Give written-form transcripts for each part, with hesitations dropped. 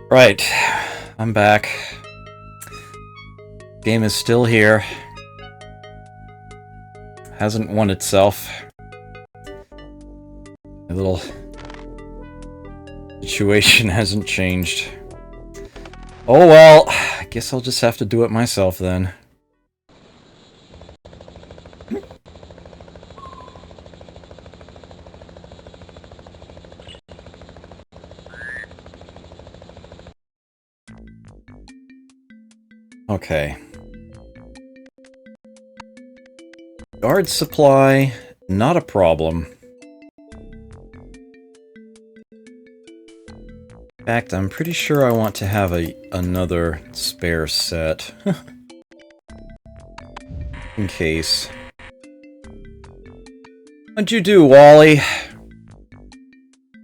Right, I'm back. Game is still here. Hasn't won itself. The little situation hasn't changed. Oh well, I guess I'll just have to do it myself then. Okay. Guard supply, not a problem. In fact, I'm pretty sure I want to have another spare set. In case. What'd you do, Wally?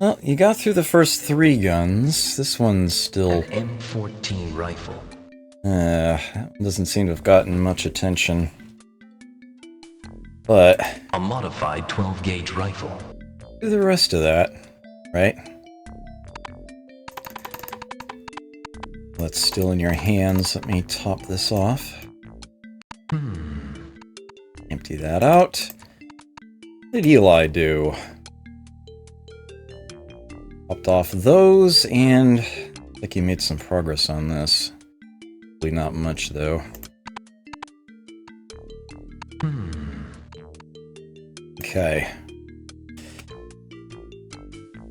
Well, you got through the first 3 guns. This one's still... An M14 rifle. That one doesn't seem to have gotten much attention. But... A modified 12-gauge rifle. do the rest of that, right? That's still in your hands. Let me top this off. Empty that out. What did Eli do? Popped off those, and I think he made some progress on this. Probably not much, though. Okay.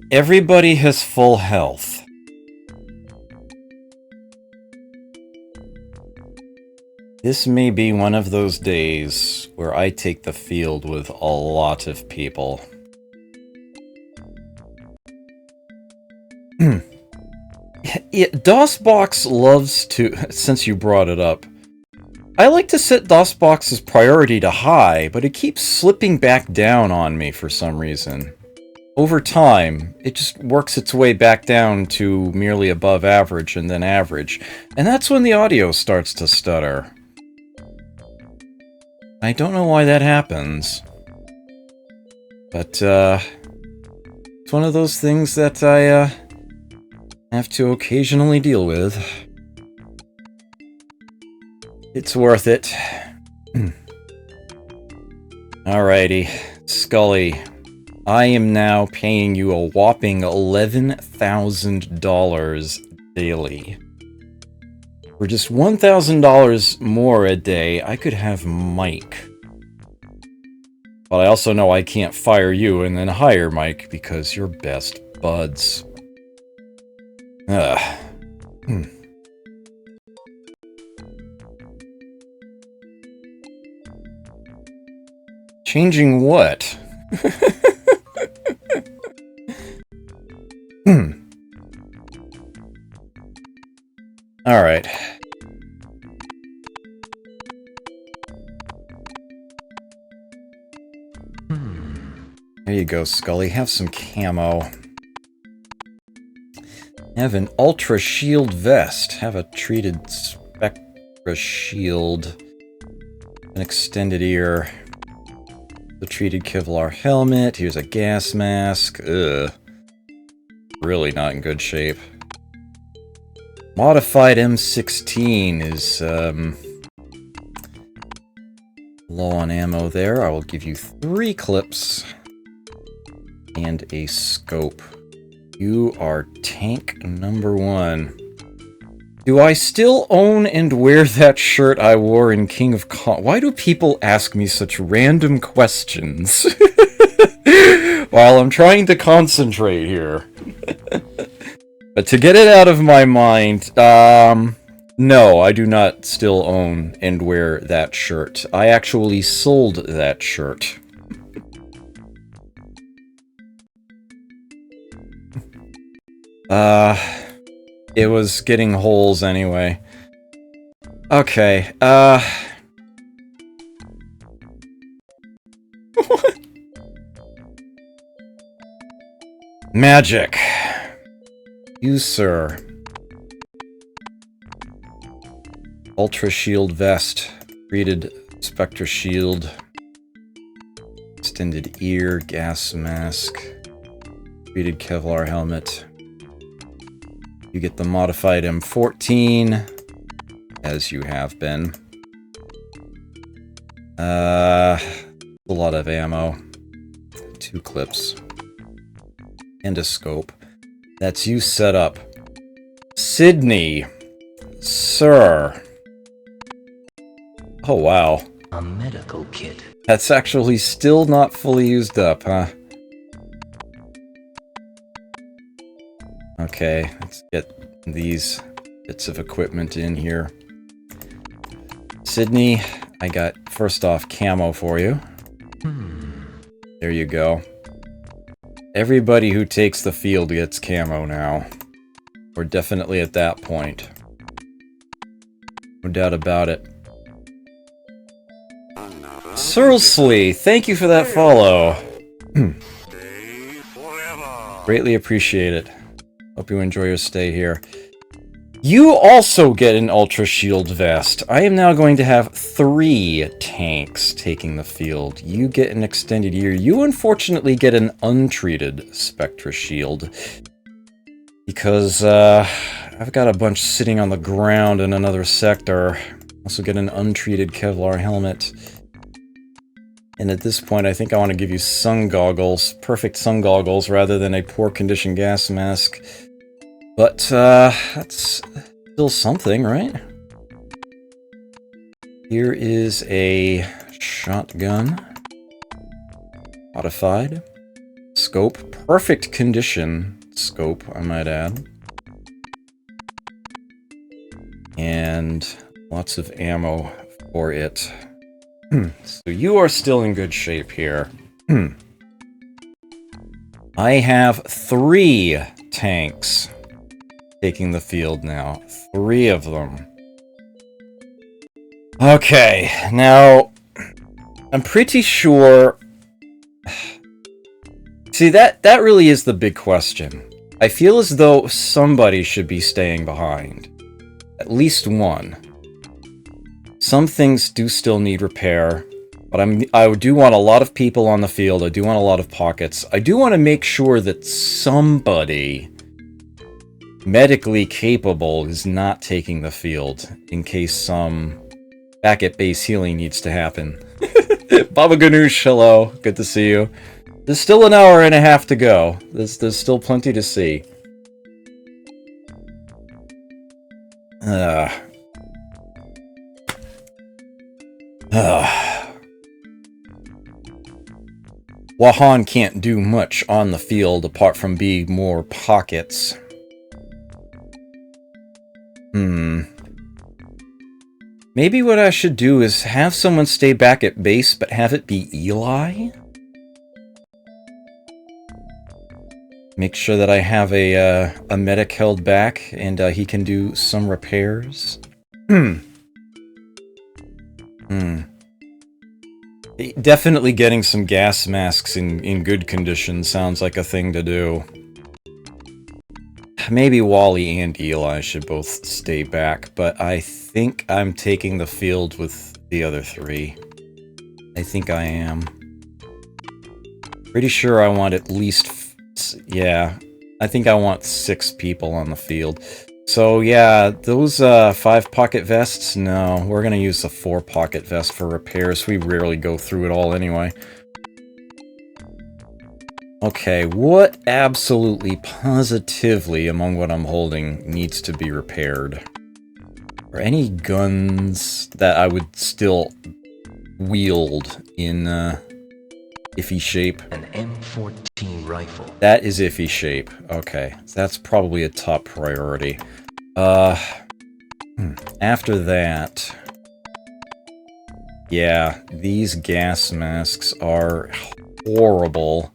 Everybody has full health. This may be one of those days where I take the field with a lot of people. Yeah, DOSBox loves to, since you brought it up, I like to set DOSBox's priority to high, but it keeps slipping back down on me for some reason. Over time, it just works its way back down to merely above average and then average, and that's when the audio starts to stutter. I don't know why that happens, but it's one of those things that I have to occasionally deal with. It's worth it. Alrighty, Scully. I am now paying you a whopping $11,000 daily. For just $1,000 more a day, I could have Mike. But I also know I can't fire you and then hire Mike because you're best buds. Changing what? Alright. There you go, Scully. Have some camo. Have an Ultra Shield vest. Have a treated Spectra Shield. An extended ear. The treated Kevlar helmet. Here's a gas mask. Ugh. Really not in good shape. Modified M16 is, low on ammo there. I will give you 3 clips. And a scope. You are tank number 1. Do I still own and wear that shirt I wore in King of Con? Why do people ask me such random questions? While I'm trying to concentrate here. But to get it out of my mind, no, I do not still own and wear that shirt. I actually sold that shirt. It was getting holes anyway. Okay, Magic. You, sir. Ultra Shield vest. Treated Spectra Shield. Extended ear, gas mask. Treated Kevlar helmet. You get the modified M14, as you have been. A lot of ammo. 2 clips. And a scope. That's you set up. Sydney. Sir. Oh, wow. A medical kit. That's actually still not fully used up, huh? Okay, let's get these bits of equipment in here. Sydney, I got, first off, camo for you. There you go. Everybody who takes the field gets camo now. We're definitely at that point. No doubt about it. Seriously, thank you for that follow. Greatly appreciate it. Hope you enjoy your stay here. You also get an Ultra Shield vest. I am now going to have 3 tanks taking the field. You get an extended year. You unfortunately get an untreated Spectra Shield. Because, I've got a bunch sitting on the ground in another sector. Also get an untreated Kevlar helmet. And at this point, I think I want to give you sun goggles. Perfect sun goggles, rather than a poor condition gas mask. But, that's still something, right? Here is a shotgun. Modified. Scope. Perfect condition scope, I might add. And lots of ammo for it. So you are still in good shape here. I have 3 tanks taking the field now. 3 of them. Okay, now I'm pretty sure. See, that really is the big question. I feel as though somebody should be staying behind. At least one. Some things do still need repair, but I do want a lot of people on the field. I do want a lot of pockets. I do want to make sure that somebody medically capable is not taking the field in case some back at base healing needs to happen. Baba Ganoush, hello. Good to see you. There's still an hour and a half to go. There's still plenty to see. Wahan can't do much on the field apart from being more pockets. Maybe what I should do is have someone stay back at base, but have it be Eli? Make sure that I have a medic held back, and he can do some repairs. Definitely getting some gas masks in good condition sounds like a thing to do. Maybe Wally and Eli should both stay back, but I think I'm taking the field with the other 3. I think I am. Pretty sure I want at least... yeah, I think I want 6 people on the field. So yeah, those 5 pocket vests, no, we're gonna use the 4 pocket vest for repairs. We rarely go through it all anyway. Okay, what absolutely positively among what I'm holding needs to be repaired? Are any guns that I would still wield in iffy shape? An M14 rifle. That is iffy shape. Okay, that's probably a top priority. After that... yeah, these gas masks are horrible.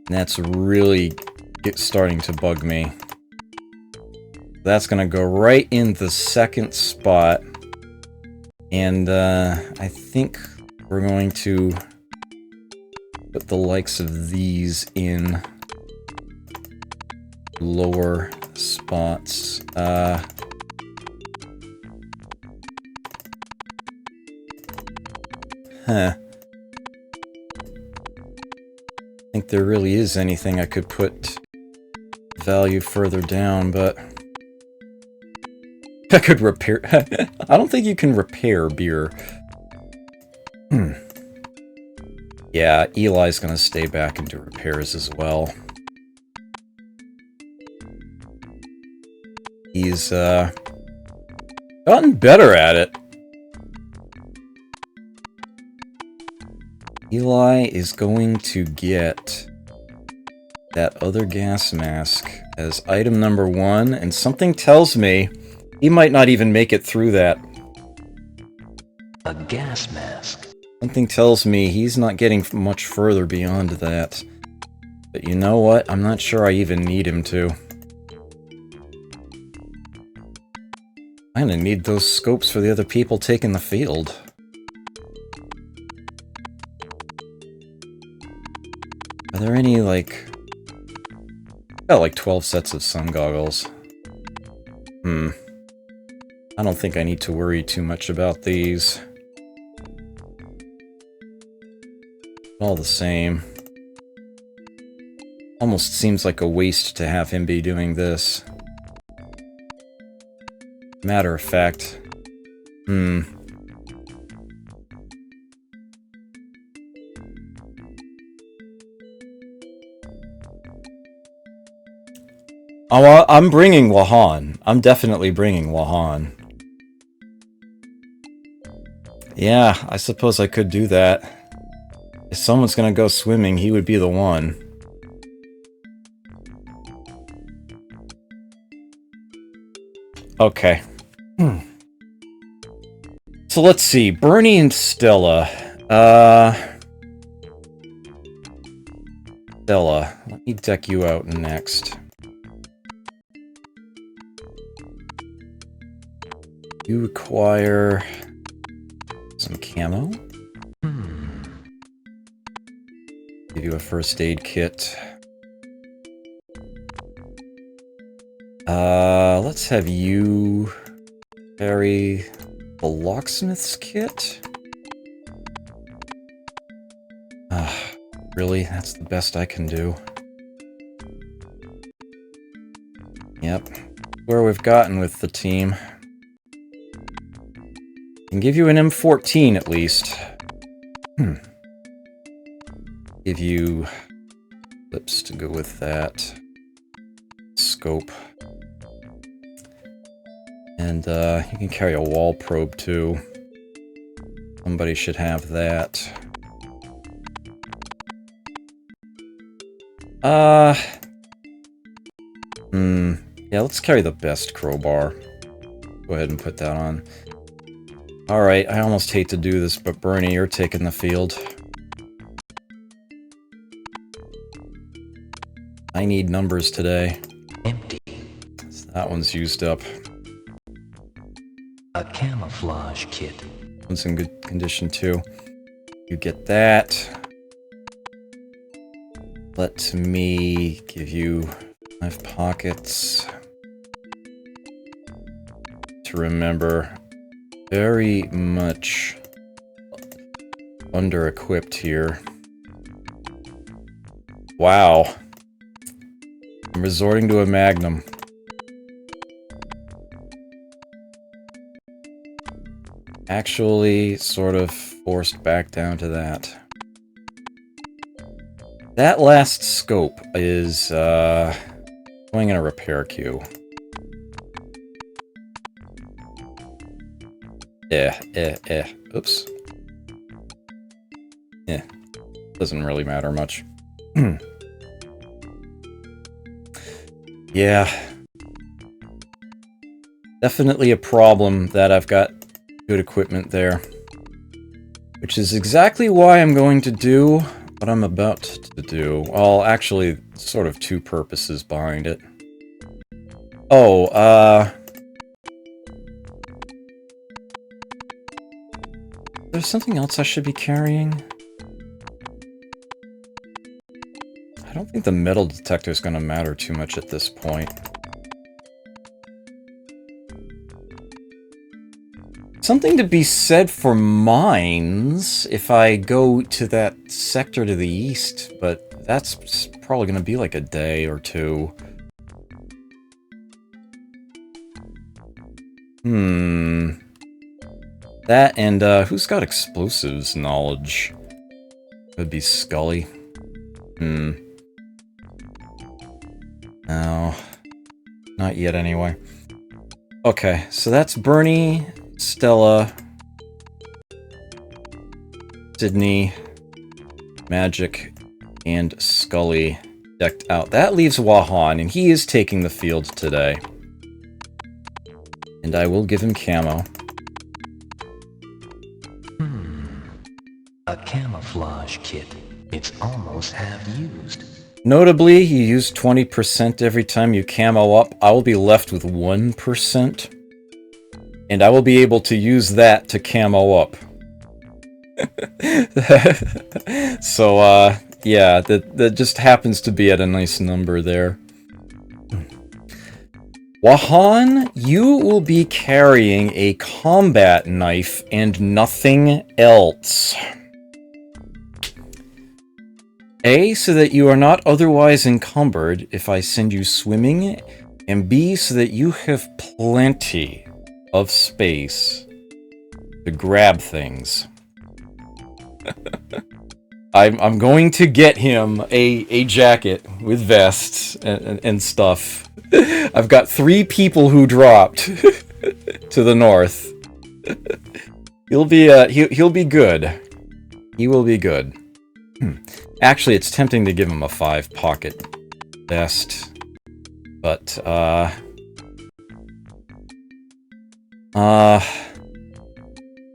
That's really starting to bug me. That's gonna go right in the 2nd spot. And, I think we're going to put the likes of these in lower spots. I think there really is anything I could put value further down, but I could repair. I don't think you can repair beer. Yeah, Eli's gonna stay back and do repairs as well. He's gotten better at it. Eli is going to get that other gas mask as item number 1, and something tells me he might not even make it through that. A gas mask. Something tells me he's not getting much further beyond that. But you know what? I'm not sure I even need him to. I'm gonna need those scopes for the other people taking the field. Are there any, like... got like 12 sets of sun goggles. I don't think I need to worry too much about these. All the same. Almost seems like a waste to have him be doing this. Matter of fact. Oh, I'm bringing Wahan. I'm definitely bringing Wahan. Yeah, I suppose I could do that. If someone's gonna go swimming, he would be the one. Okay. So let's see. Bernie and Stella. Stella, let me deck you out next. You require some camo. Give you a first aid kit. Let's have you carry the locksmith's kit. Really? That's the best I can do. Yep. Where we've gotten with the team. Can give you an M14 at least. Give you clips to go with that. Scope. And you can carry a wall probe too. Somebody should have that. Yeah, let's carry the best crowbar. Go ahead and put that on. Alright, I almost hate to do this, but Bernie, you're taking the field. I need numbers today. Empty. So that one's used up. A camouflage kit. One's in good condition too. You get that. Let me give you 5 pockets. To remember, very much under-equipped here. Wow. I'm resorting to a magnum. Actually, sort of forced back down to that. That last scope is, going in a repair queue. Oops. Doesn't really matter much. Yeah. Definitely a problem that I've got good equipment there. Which is exactly why I'm going to do what I'm about to do. Well, actually, sort of 2 purposes behind it. Oh, there's something else I should be carrying? I don't think the metal detector is going to matter too much at this point. Something to be said for mines if I go to that sector to the east, but that's probably going to be like a day or 2. That and, who's got explosives knowledge? Could be Scully. No. Not yet, anyway. Okay, so that's Bernie, Stella, Sydney, Magic, and Scully decked out. That leaves Wahan, and he is taking the field today. And I will give him camo. A camouflage kit. It's almost half used. Notably, you use 20% every time you camo up. I will be left with 1%. And I will be able to use that to camo up. So, yeah, that just happens to be at a nice number there. Wahan, you will be carrying a combat knife and nothing else. A, so that you are not otherwise encumbered if I send you swimming, and B, so that you have plenty of space to grab things. I'm going to get him a jacket with vests and stuff. I've got 3 people who dropped to the north. He'll be good. He will be good. Actually, it's tempting to give him a 5-pocket vest, but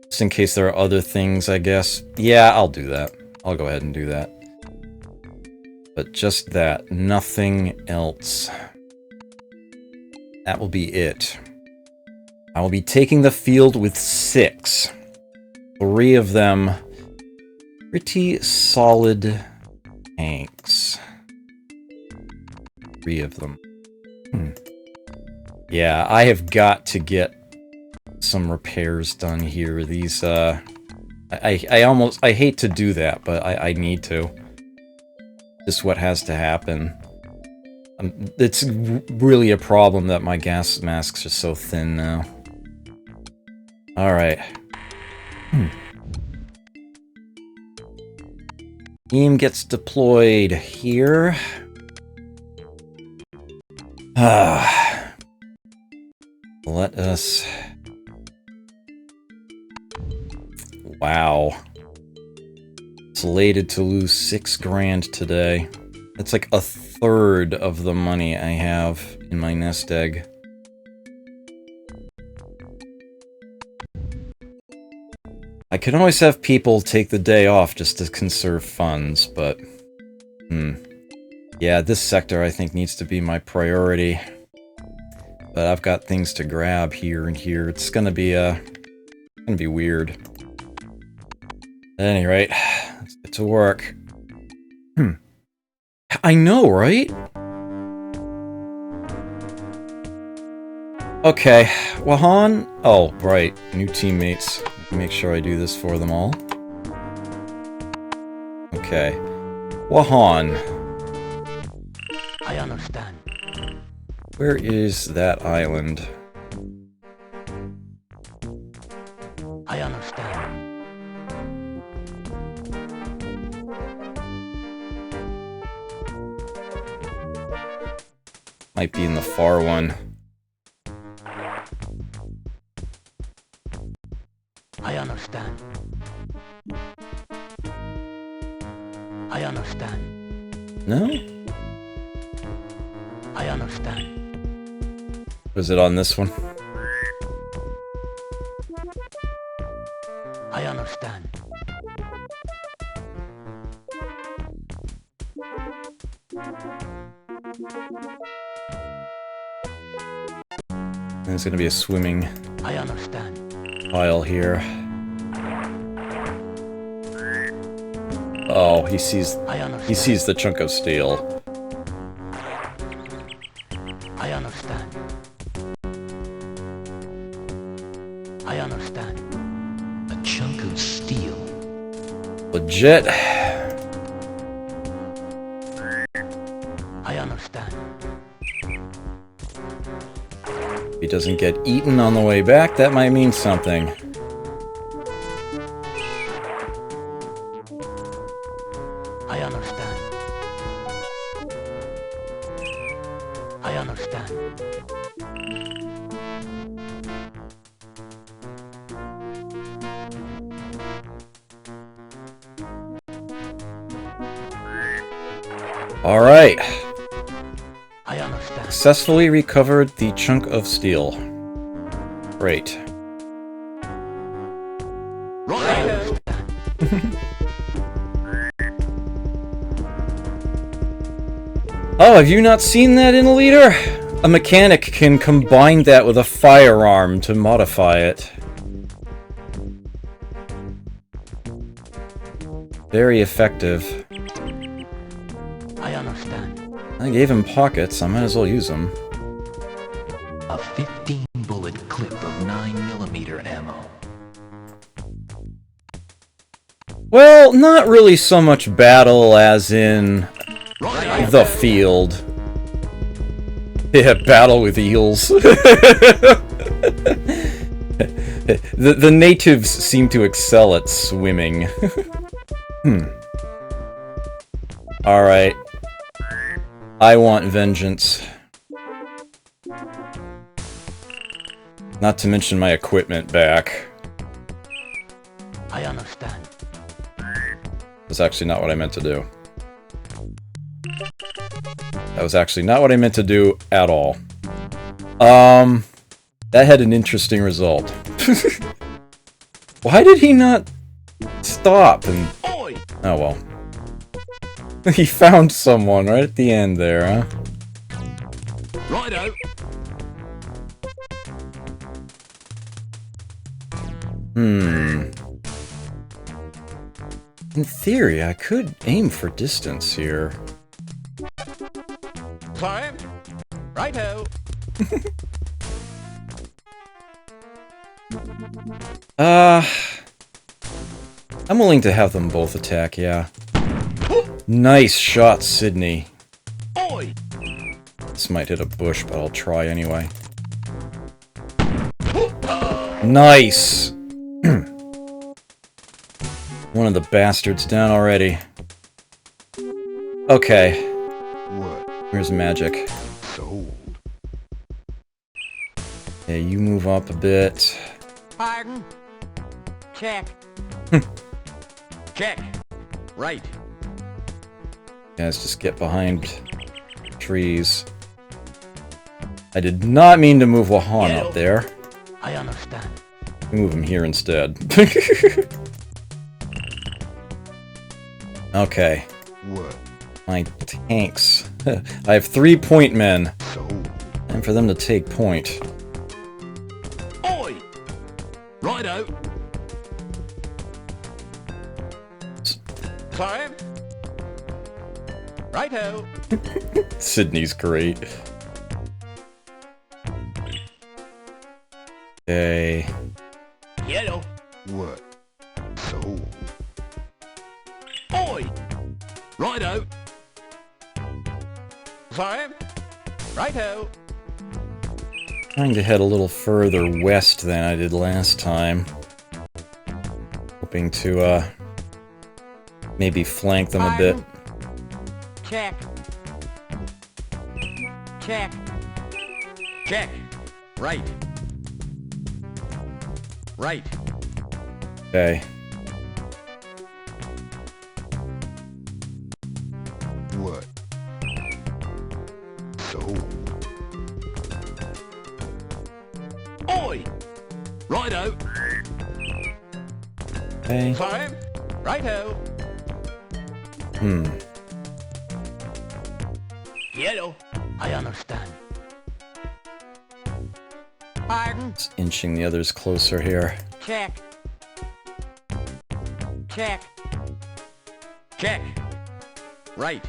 just in case there are other things, I guess. Yeah, I'll do that. I'll go ahead and do that. But just that, nothing else. That will be it. I will be taking the field with 6. 3 of them pretty solid tanks. 3 of them. Yeah, I have got to get some repairs done here. These, I hate to do that, but I need to. This is what has to happen. It's really a problem that my gas masks are so thin now. Alright. Team gets deployed here. Let us... Wow. Slated to lose 6 grand today. That's like a third of the money I have in my nest egg. I can always have people take the day off just to conserve funds, but... Yeah, this sector I think needs to be my priority. But I've got things to grab here and here. It's gonna be weird. At any rate, let's get to work. I know, right? Okay, Wahan... Oh, right, new teammates. Make sure I do this for them all. Okay. Wahan. I understand. Where is that island? I understand. Might be in the far one. I understand. I understand. No? I understand. Was it on this one? I understand. There's gonna be a swimming I understand. pile here. Oh, he sees the chunk of steel. I understand. I understand. A chunk of steel. Legit. I understand. If he doesn't get eaten on the way back, that might mean something. I understand. I understand. All right. I understand. Successfully recovered the chunk of steel. Great. Right. Oh, have you not seen that in a leader? A mechanic can combine that with a firearm to modify it. Very effective. I understand. I gave him pockets, I might as well use them. A 15-bullet clip of 9mm ammo. Well, not really so much battle as in Right. the field. Yeah, battle with eels. The natives seem to excel at swimming. Alright. I want vengeance. Not to mention my equipment back. I understand. That's actually not what I meant to do. That was actually not what I meant to do at all. That had an interesting result. Why did he not stop and... Oi! Oh well. He found someone right at the end there, huh? Righto. In theory, I could aim for distance here. Climb. Righto. I'm willing to have them both attack, yeah. Nice shot, Sydney. Oi! This might hit a bush, but I'll try anyway. Nice! One of the bastards down already. Okay. What? Here's magic. Sold. Yeah, you move up a bit. Pardon? Check. Check. Right. Guys, just get behind trees. I did not mean to move Wahan up there. I understand. Move him here instead. Okay. What? My tanks. I have 3 point men. Sold. Time for them to take point. Oi! Righto. Climb. Righto. Sydney's great. Okay. Yellow. What? Sold. Oi! Righto. Climb. Righto. Trying to head a little further west than I did last time. Hoping to, maybe flank them a bit. Check. Check. Check. Right. Right. Okay. What? Sold. Oi! Righto. Okay. Climb. Righto. Yellow. I understand. Pardon? Just inching the others closer here. Check. Check. Check. Right.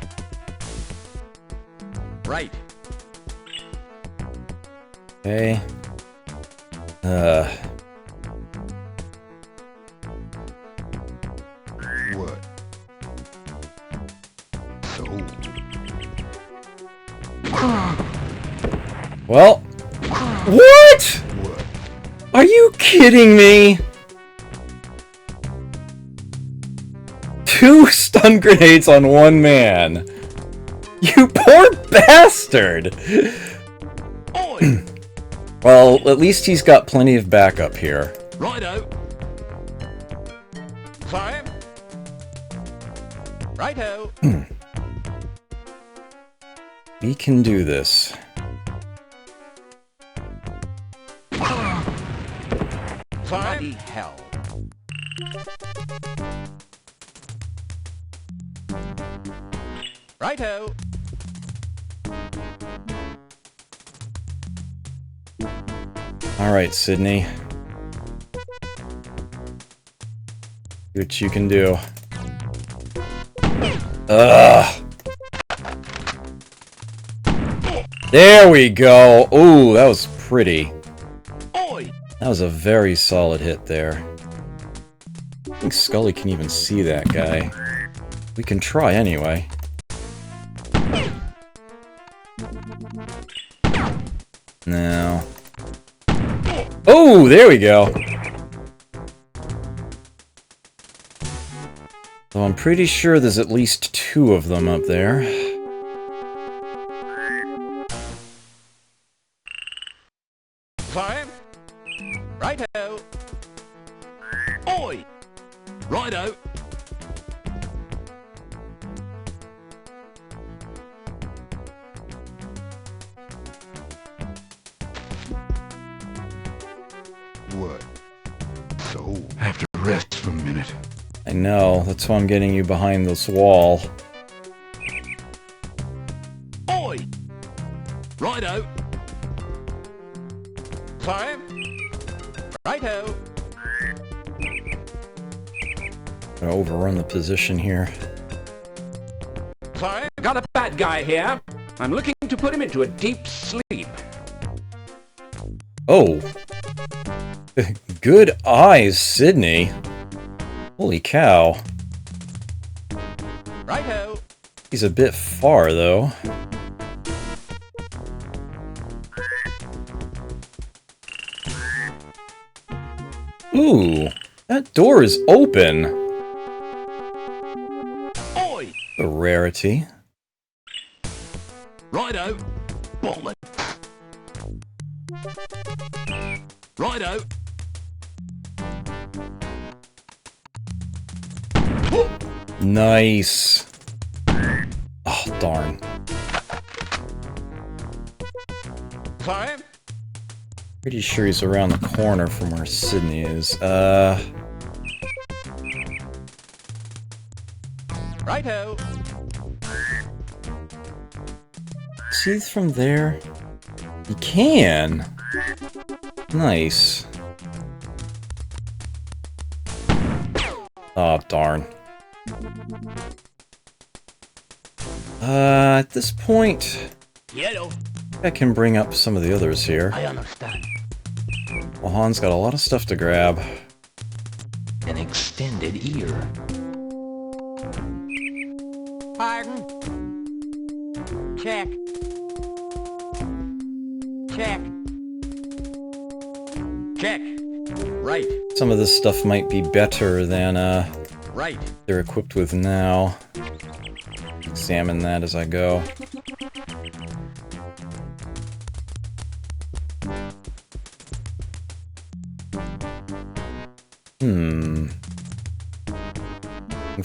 Right. Okay. What? Sold. Well, What? What? Are you kidding me? 2 stun grenades on 1 man. You poor bastard! Oi! Well, at least he's got plenty of backup here. Righto. Fire. Righto. We can do this. Bloody hell. Righto. Alright, Sydney. See what you can do. Ugh! There we go! Ooh, that was pretty. Oi! That was a very solid hit there. I think Scully can even see that guy. We can try anyway. No. Oh, there we go! So I'm pretty sure there's at least 2 of them up there. Fire. Righto. Oi! Righto. What? So, I have to rest for a minute. I know, that's why I'm getting you behind this wall. Oi! Righto. Fire. Righto. Gonna overrun the position here. Fire. Got a bad guy here. I'm looking to put him into a deep sleep. Oh! Good eyes, Sydney! Holy cow. Righto. He's a bit far, though. Ooh! That door is open! Oi! A rarity. Righto. Bomb it. Righto. Nice! Oh, darn. Fire. Pretty sure he's around the corner from where Sydney is. Righto. See from there? You can! Nice. Oh, darn. At this point, Yellow. I can bring up some of the others here. I understand. Well, Han's got a lot of stuff to grab. An extended ear. Pardon? Check. Check. Check. Right. Some of this stuff might be better than, Right. they're equipped with now. Examine that as I go. And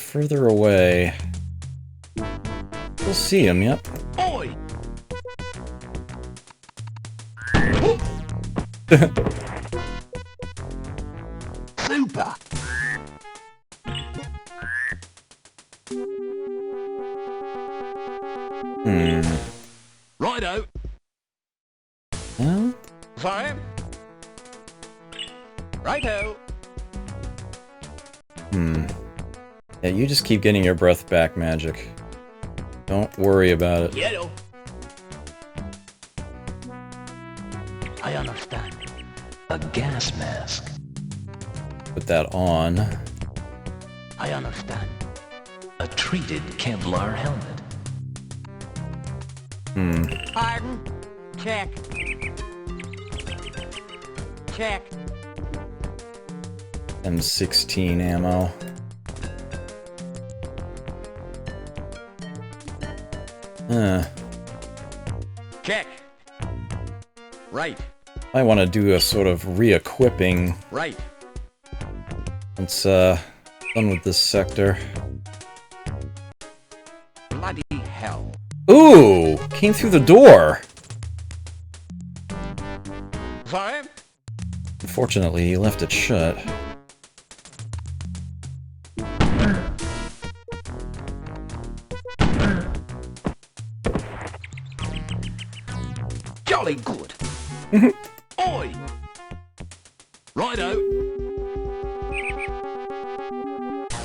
further away. We'll see him, yep. Oi! Super. Righto. Well, Fire. Righto. yeah, you just keep getting your breath back, Magic. Don't worry about it. Yellow. I understand. A gas mask. Put that on. I understand. A treated Kevlar helmet. Pardon? Check. Check. M16 ammo. Check. Right. I want to do a sort of re-equipping Right. once done with this sector. Bloody hell. Ooh! Came through the door! Sorry? Unfortunately, he left it shut. Jolly good. Oi! Righto.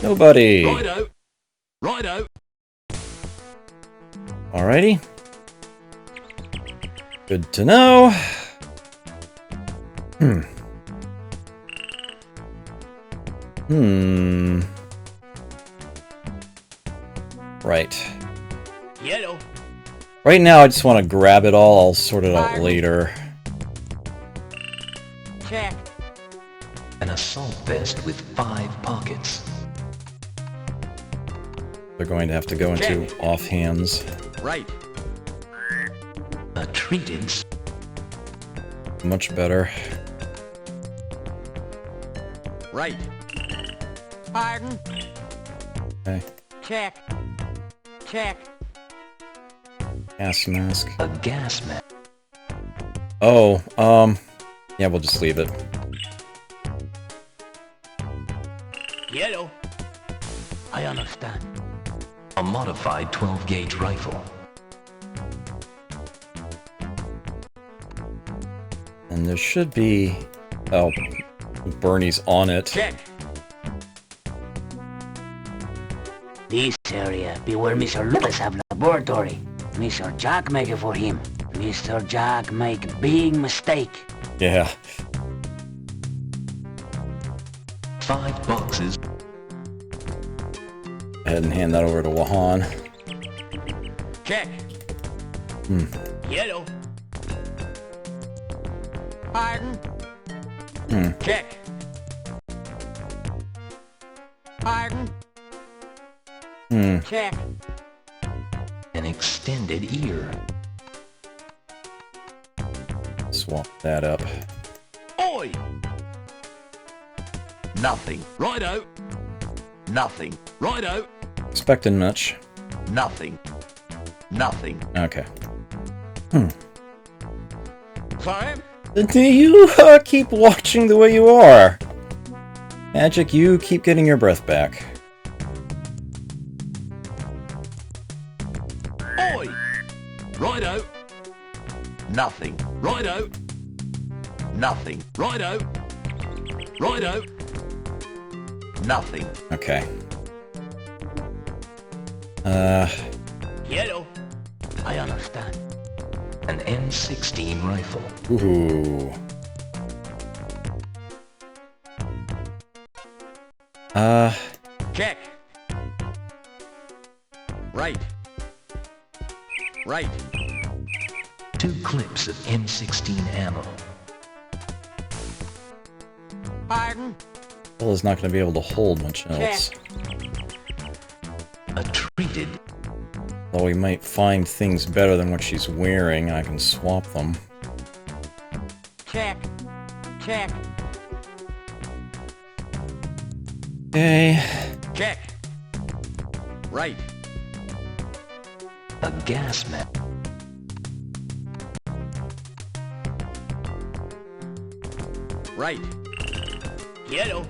Nobody! Righto. Righto. Alrighty. Good to know. Right. Yellow. Right now, I just want to grab it all. I'll sort it out later. Check. An assault vest with 5 pockets. They're going to have to go into offhands. Right. A treated Much better. Right. Pardon. Okay. Check. Check. Gas mask. a gas mask. Oh, yeah, we'll just leave it. Yellow. I understand. A modified 12-gauge rifle. And there should be... Oh, Bernie's on it. Check. This area be where Mr. Lopez have laboratory. Mr. Jack make it for him. Mr. Jack make big mistake. Yeah. 5 boxes. Go ahead and hand that over to Wahan. Check. Yellow. Pardon. Check. Pardon. Check. An extended ear. Swap that up. Oi! Nothing. Righto. Nothing. Righto. Expecting much. Nothing. Nothing. Okay. Sorry? Do you keep watching the way you are? Magic, you keep getting your breath back. Oi! Righto. Nothing. Righto. Nothing. Righto. Righto. Nothing. Okay. Yellow. I understand. An M16 rifle. Ooh. Check. Right. Right. 2 clips of M16 ammo. Pardon. Bella's not going to be able to hold much else. A treated. Though we might find things better than what she's wearing, I can swap them. Check. Check. Okay. Check. Right. A gas mask. Right. Yellow.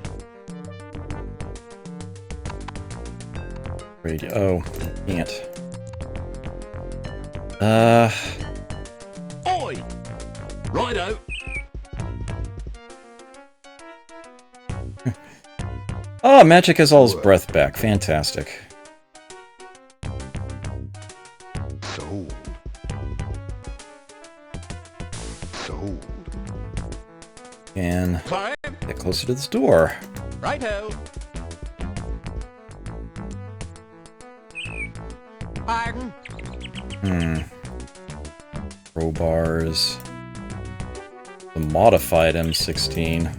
Radio. Oh, can't. Oi! Righto. Oh, Magic has all his breath back. Fantastic. Sold. Sold. And Sorry? get closer to this door. Righto. Pardon. Crowbars. The modified M16.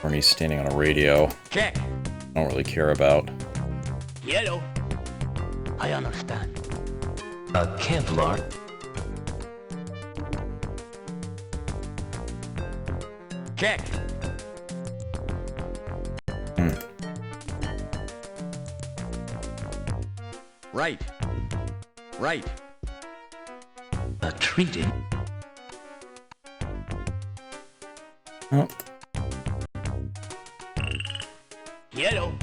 Bernie's standing on a radio. Check. I don't really care about. Yellow. I understand. A Kevlar. Check. Right. Right. A treated. Oh, Yellow.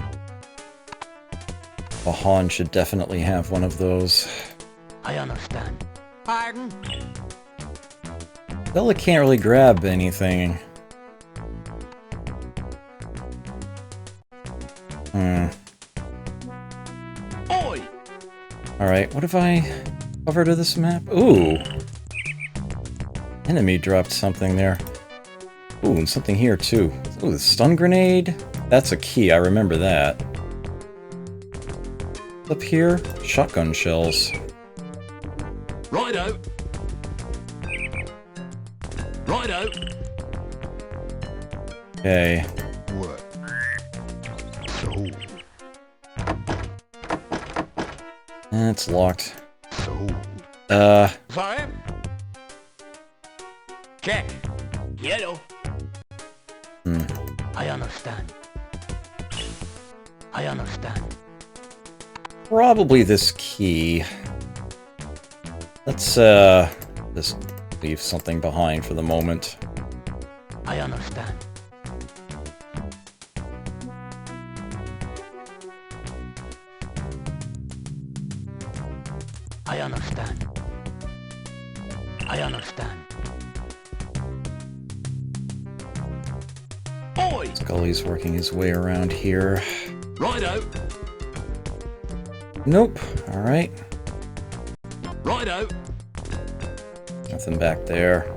a Han should definitely have one of those. I understand. Pardon? Bella can't really grab anything. Oi! Alright, what have I covered of this map? Ooh! Enemy dropped something there. Ooh, and something here too. Ooh, the stun grenade? That's a key, I remember that. Up here, shotgun shells. Righto. Righto. Okay. What? So, It's locked. so. Sorry? Check. Yellow. I understand. I understand. Probably this key. Let's, just leave something behind for the moment. I understand. I understand. I understand. Oi! Scully's working his way around here. Righto. Nope. Alright. Righto. Nothing back there.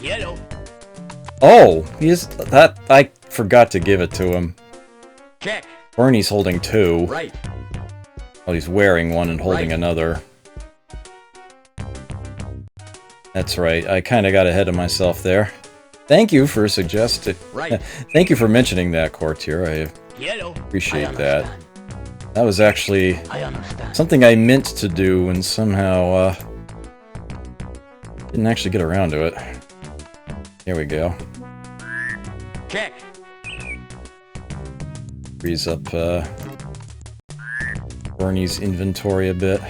Yellow. Oh! That... I forgot to give it to him. Check. Bernie's holding two. Right. Well, he's wearing one and holding Right. another. That's right. I kind of got ahead of myself there. Thank you for suggesting... Right. Thank you for mentioning that, Courtier. I Yellow. appreciate I that. understand. That was actually I understand. something I meant to do and somehow, didn't actually get around to it. Here we go. Check. Frees up, Bernie's inventory a bit.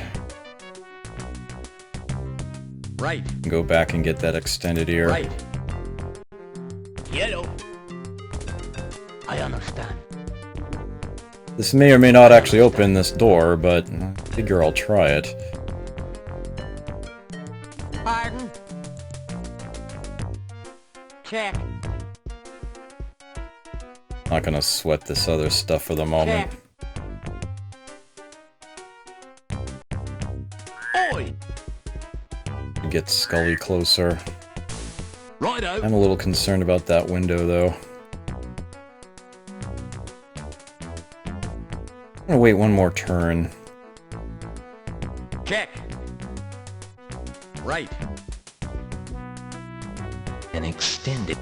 Right. Go back and get that extended ear. Right. Yellow. I understand. This may or may not actually open this door, but I figure I'll try it. Pardon? Check. Not gonna sweat this other stuff for the moment. Check. Oi! Get Scully closer. Righto. I'm a little concerned about that window, though. I'm gonna wait one more turn. Check. Right. An extended.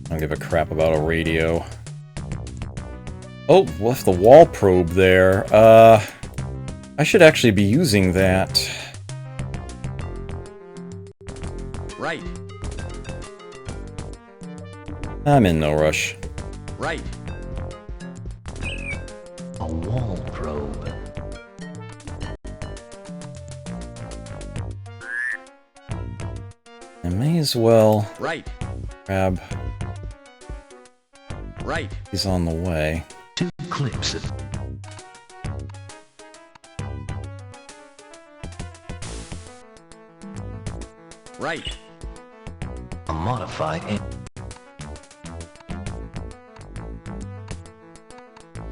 I don't give a crap about a radio. Oh, left the wall probe there. I should actually be using that. Right. I'm in no rush. Right. A wall probe. I may as well Right. grab... Right. He's on the way. 2 clips. Right. A modified.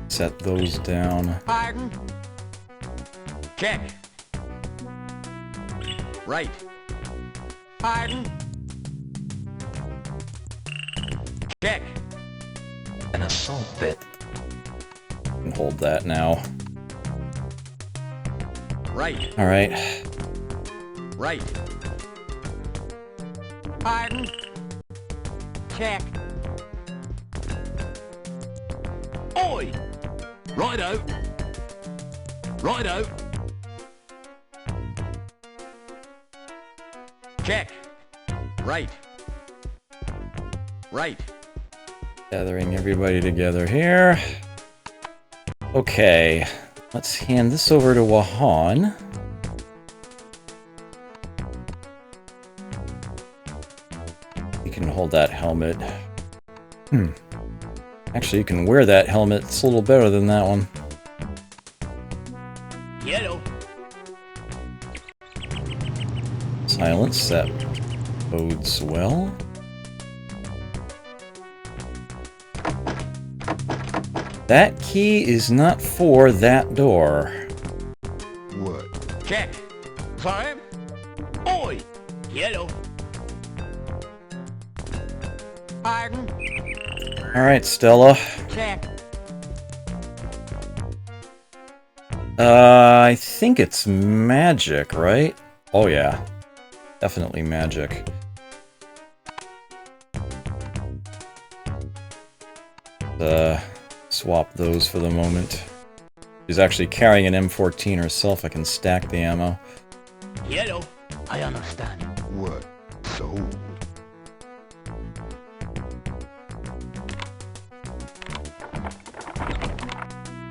Set those down. Pardon? Check. Right. Pardon? Check. An assault bit. And hold that now. Right. All right. Right. Pardon? Check. Oi! Righto. Righto. Check. Right. Right. Gathering everybody together here. Okay. Let's hand this over to Wahan. You can hold that helmet. Actually, you can wear that helmet. It's a little better than that one. Yellow. Silence. That bodes well. That key is not for that door. What? Check. Fire. Oi! Yellow. Pardon? Alright, Stella. Check. I think it's magic, right? Oh yeah. Definitely magic. Swap those for the moment. She's actually carrying an M14 herself. I can stack the ammo. Yellow. I understand. What? Sold.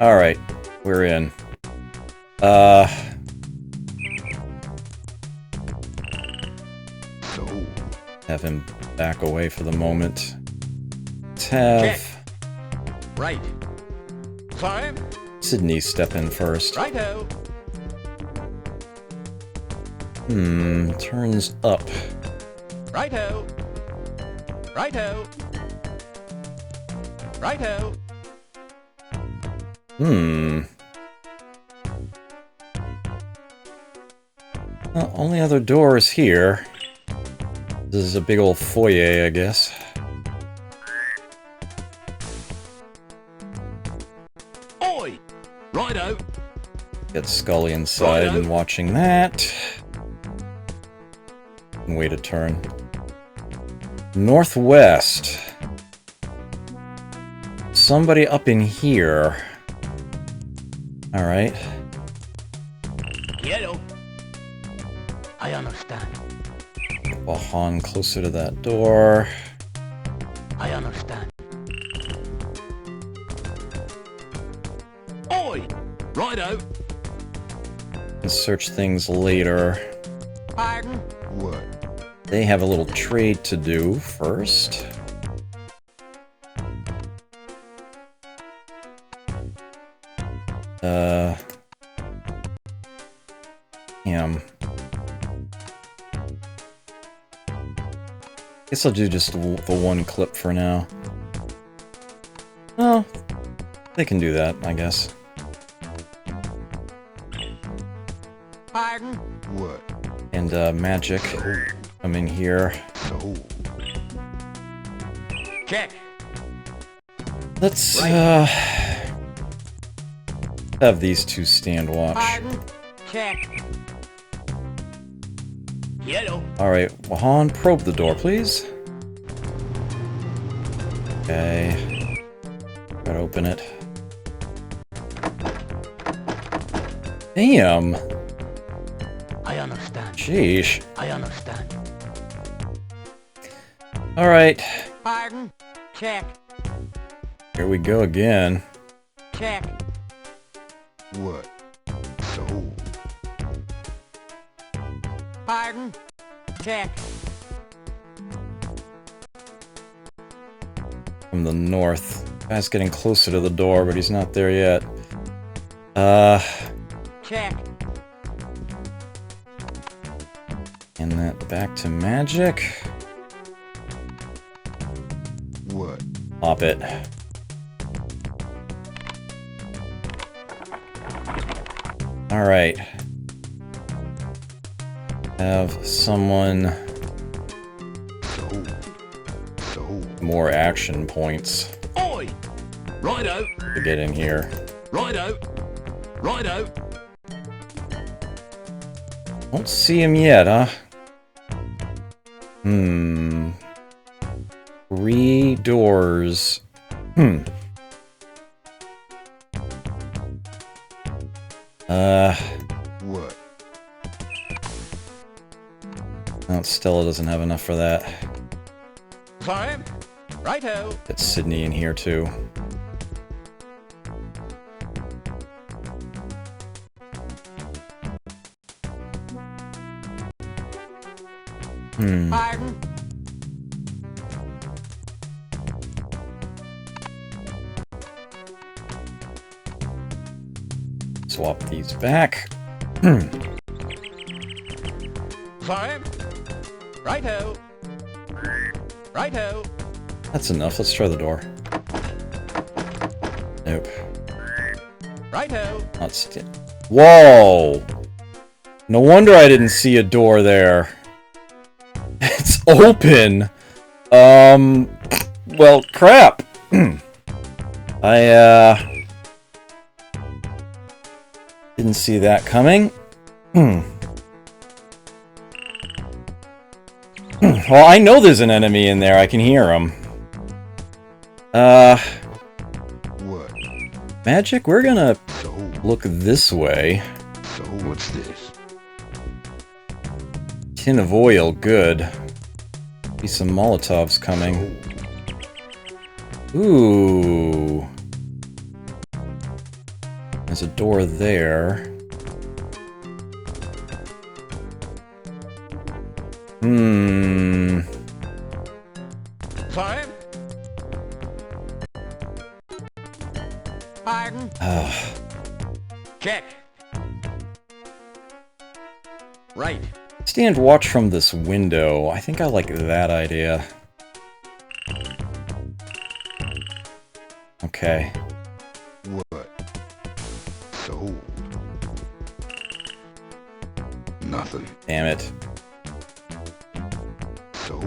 Alright, we're in. Sold. Have him back away for the moment. Let's have Right. Fire. Sydney step in first. Righto. Turns up. Righto. Righto. Righto. Well, only other door is here. This is a big old foyer, I guess. Oi! Righto. Get Scully inside and watching that. And wait a turn. Northwest. Somebody up in here. Alright. Yellow. I understand. Wahan closer to that door. I understand. Oi! Righto. And search things later. Pardon? What? They have a little trade to do first. Him. Guess I'll do just the one clip for now. Oh, they can do that, I guess. Pardon? What? And magic. Come in here. Sold. Check. Let's have these two stand watch. Pardon? Check. Yellow. Alright, Wahan, probe the door, please. Okay. Gotta open it. Damn! I understand. Sheesh. I understand. Alright, Pardon? Check. here we go again. Check. What? Sold. Pardon? Check. From the north. Guy's getting closer to the door, but he's not there yet. Check. And that back to magic. What? Pop it. Alright. Have someone Sold. Sold. more action points Oi! Righto. to get in here. Righto. Righto. Don't see him yet, huh? 3 doors. What? No, Stella doesn't have enough for that. Climb. Righto. Get Sydney in here, too. Pardon. Swap these back. Climb. Righto. Righto. That's enough. Let's try the door. Nope. Righto. Not Whoa! No wonder I didn't see a door there. It's open! Well, crap! I, didn't see that coming. Well, I know there's an enemy in there. I can hear him. What? Magic, we're gonna So, look this way. so what's this? Tin of oil, good. Be some Molotovs coming. Ooh. There's a door there. Climb. Pardon. Check. Right. Stand watch from this window. I think I like that idea. Okay. What? So. Nothing. Damn it. So.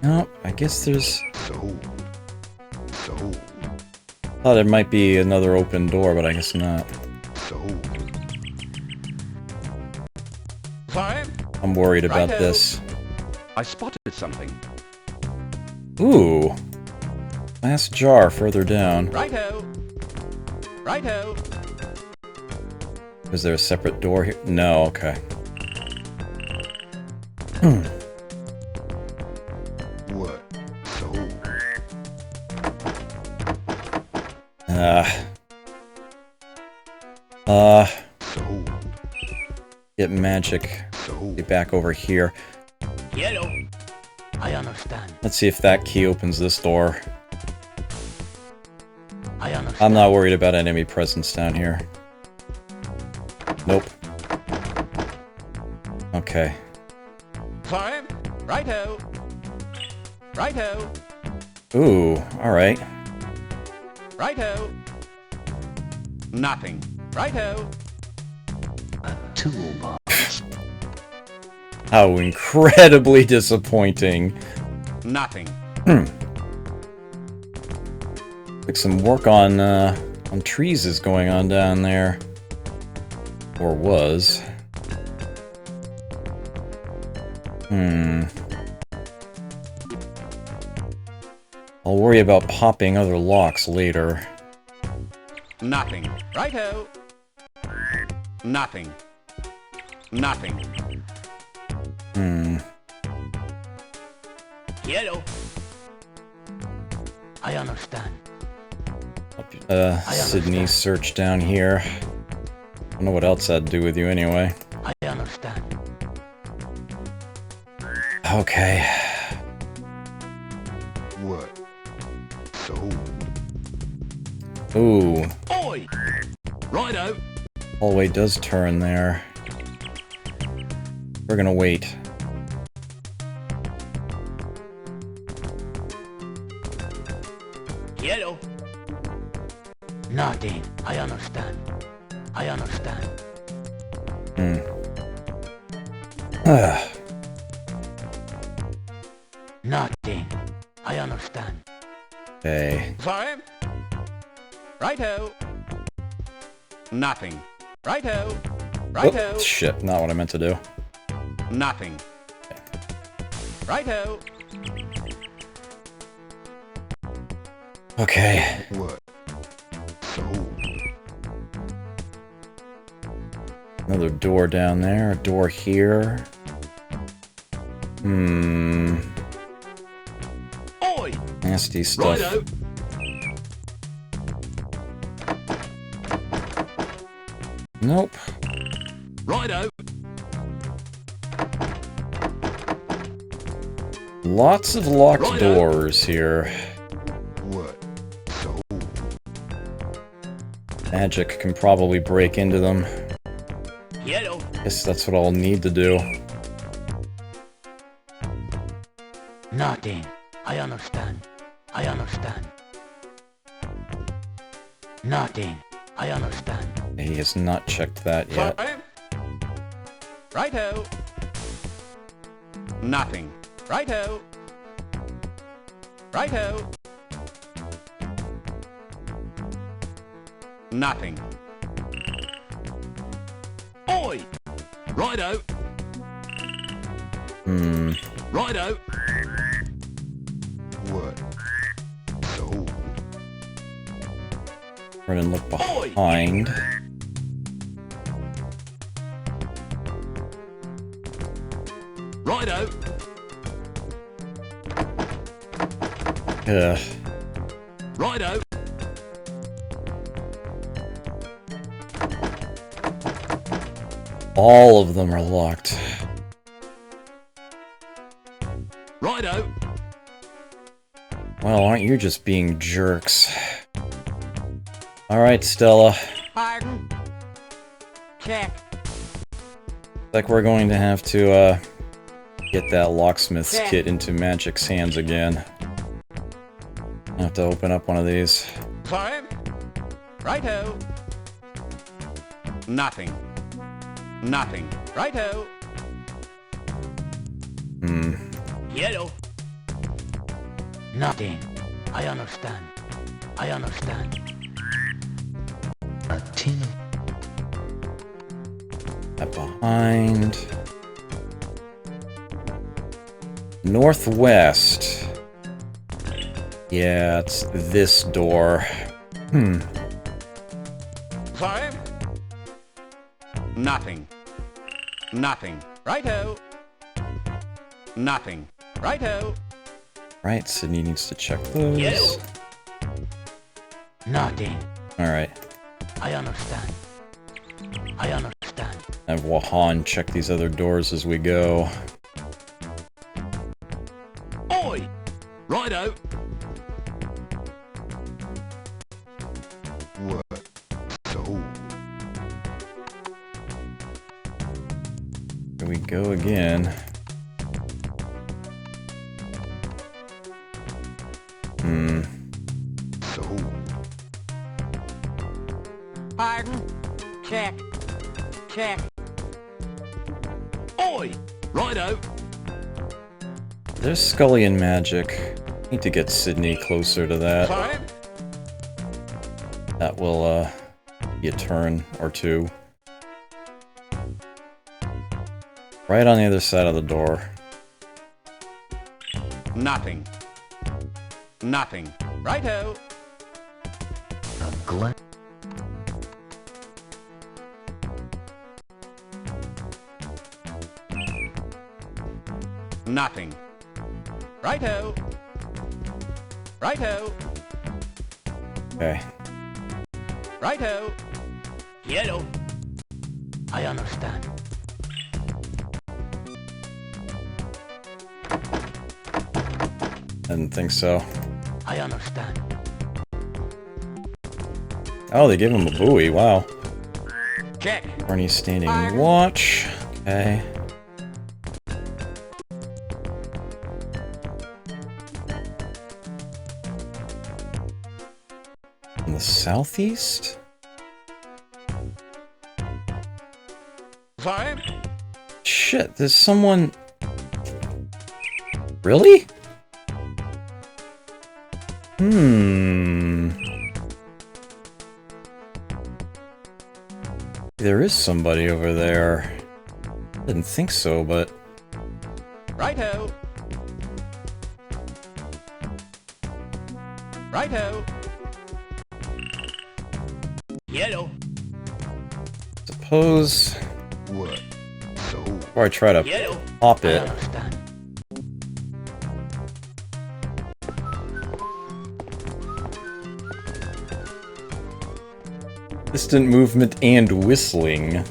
No, I guess there's... So. So. Thought there might be another open door, but I guess not. So. Climb. I'm worried about Righto. this. I spotted something. Ooh. Glass jar further down. Righto. Righto. Is there a separate door here? No, okay. What? So. So. Get magic. So. Get back over here. Yellow. I understand. Let's see if that key opens this door. I understand. I'm not worried about enemy presence down here. Nope. Okay. Climb. Righto. Righto. Ooh, alright. Righto. Nothing. Righto. A toolbox. How incredibly disappointing. Nothing. Like some work on trees is going on down there. Or was. I'll worry about popping other locks later. Nothing. Righto. Nothing. Nothing. Yellow. I understand. Sydney, search down here. I don't know what else I'd do with you anyway. I understand. Okay. What? So. Ooh. Oi. Righto. Hallway does turn there. We're gonna wait. Yellow. Nothing. I understand. I understand. Nothing. I understand. Okay. Climb. Righto. Nothing. Righto. Righto. Shit, not what I meant to do. Nothing. Righto. Okay. What? So, Another door down there, a door here. Oi! Nasty stuff. Righto. Nope. Righto. Lots of locked Righto. doors here. what? So, Magic can probably break into them. Yellow. Guess that's what I'll need to do. Nothing. I understand. I understand. Nothing. I understand. He has not checked that yet. Fire. Righto. Nothing. Righto. Righto. Nothing. Oi! Righto. Righto. what? So, Run and look behind. Righto. Ugh. Righto. All of them are locked. Righto. Well, aren't you just being jerks? Alright, Stella. Pardon? Check. Like we're going to have to, get that locksmith's Yeah. kit into Magic's hands again. I have to open up one of these. Fire. Righto. Nothing. Nothing. Righto. Yellow. Nothing. I understand. I understand. A tin That behind. Northwest. Yeah, it's this door. Fire. Nothing. Nothing. Righto. Nothing. Righto. Right, Sydney needs to check those. Yellow. Nothing. Alright. I understand. I understand. Have Wahan check these other doors as we go. Oi! Righto. what? So, Here we go again. so, Pardon? Check. Check. Oi! Righto. There's Scullion magic. Need to get Sydney closer to that. Fire. That will, be a turn or two. Right on the other side of the door. Nothing. Nothing. Righto. a glass Nothing. Righto. Righto. Okay. Righto. Yellow. I understand. I didn't think so. I understand. Oh, they gave him a buoy. Wow. Check. Barney's standing watch. Okay. In the southeast? Fire. Shit, there's someone... Really? There is somebody over there. Didn't think so, but... Righto. Righto. Yellow. Suppose... What? So? Before I try to Yellow. pop I it... understand. Distant movement and whistling.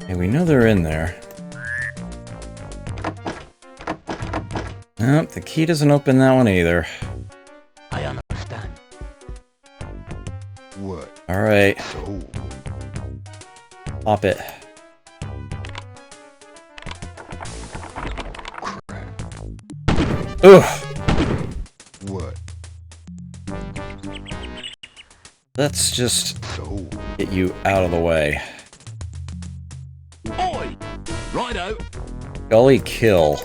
Hey, we know they're in there. Nope, the key doesn't open that one either. I understand. What? Alright, So? pop it. Crap. Ugh! What? Let's just So? get you out of the way. Oi. Righto. Gully kill.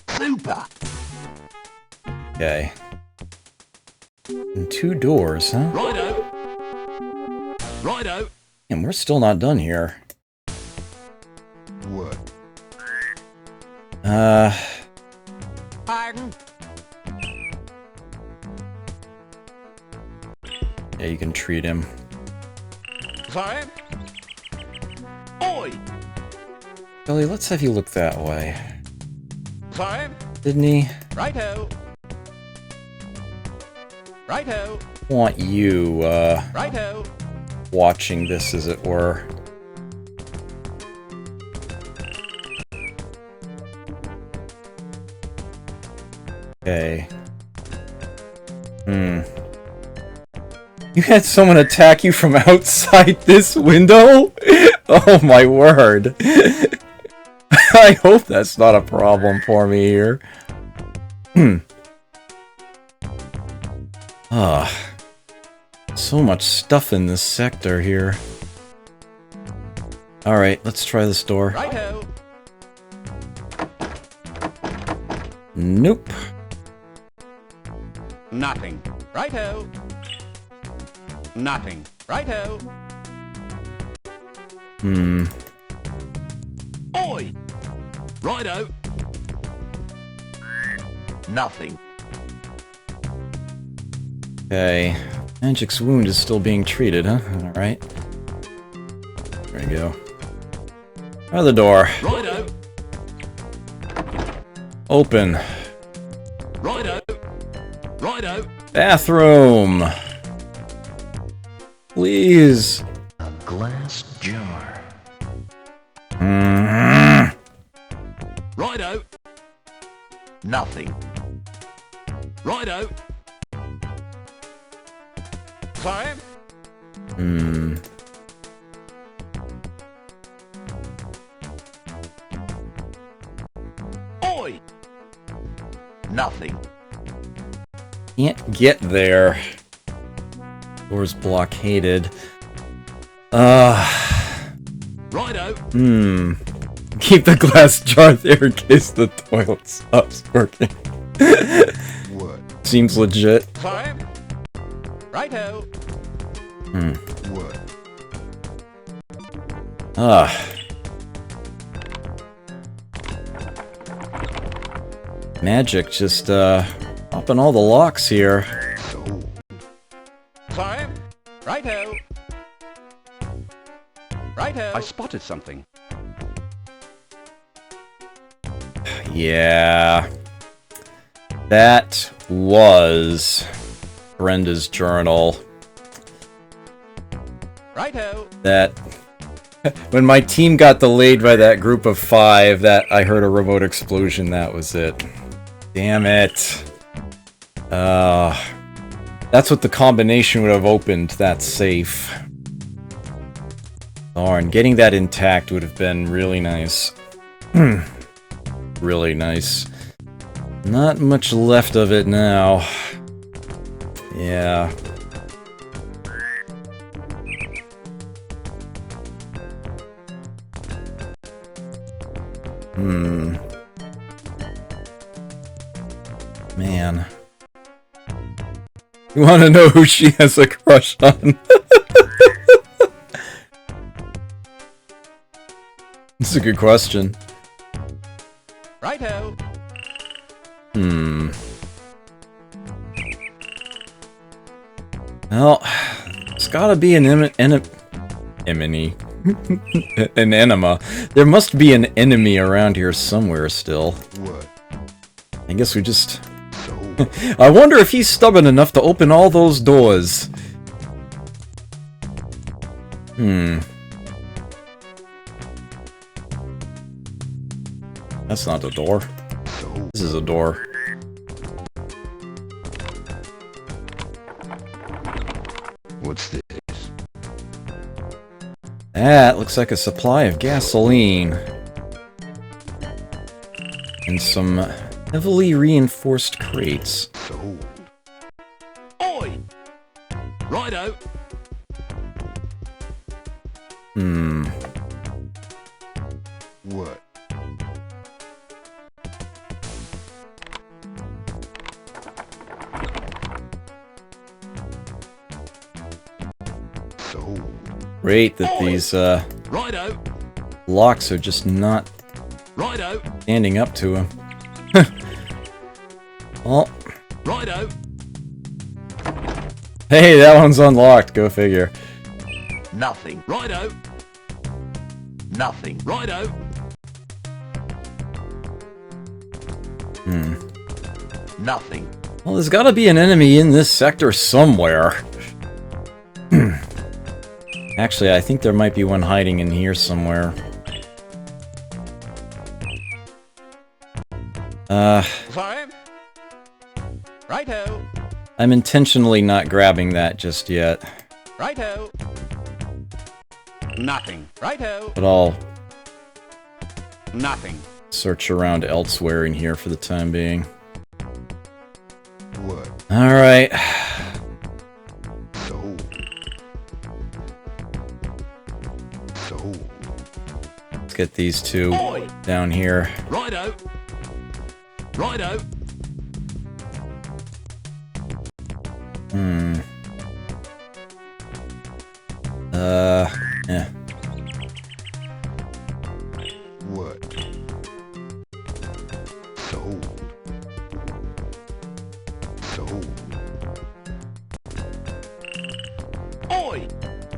Super. Okay. And 2 doors, huh? Righto. Righto. And we're still not done here. What? Pardon. Yeah, you can treat him. Sorry. Oi. Gully, let's have you look that way. Sorry. Didn't he Righto. Righto. want you, Righto. watching this, as it were? Okay. You had someone attack you from outside this window? Oh my word. I hope that's not a problem for me here. So much stuff in this sector here. Alright, let's try this door. Righto. Nope. Nothing. Righto. Nothing. Righto. Oi. Righto. Nothing. Okay. Magic's wound is still being treated, huh? Alright. There we go. Another door. Righto. Open. Righto. Righto. Bathroom! Please! A glass jar. Righto. Nothing. Righto. Sorry. Oi. Nothing. Can't get there. Door's blockaded. Righto. Keep the glass jar there in case the toilet stops working. What? Seems legit. Sorry. Righto. What? Magic just, popping all the locks here. So? Sorry. Righto. Righto. I spotted something. Yeah. That was Brenda's journal. Righto. That when my team got delayed by that group of 5, that I heard a remote explosion, that was it. Damn it. That's what the combination would have opened, that safe. Darn, getting that intact would have been really nice. Really nice. Not much left of it now. Yeah. Man. You want to know who she has a crush on? That's a good question. Righto. Well, it's gotta be an enemy. An enema. There must be an enemy around here somewhere still. What? I guess we just... So, I wonder if he's stubborn enough to open all those doors. That's not a door. so, This is a door. what's this? That looks like a supply of gasoline. And some heavily reinforced crates. Sold. Oi! Righto. What? Sold. Great that these Righto. locks are just not Righto. standing up to him. Oh, Righto. hey, that one's unlocked. Go figure. Nothing. Righto. Nothing. Righto. Nothing. Well, there's gotta be an enemy in this sector somewhere. Actually, I think there might be one hiding in here somewhere. Sorry. Righto. I'm intentionally not grabbing that just yet. Righto. Nothing. Righto. But I'll Nothing. search around elsewhere in here for the time being. What? Alright. Sold. Sold. Let's get these two Oi! down here. Righto. Righto. Yeah. What? Sold. Sold. Oi!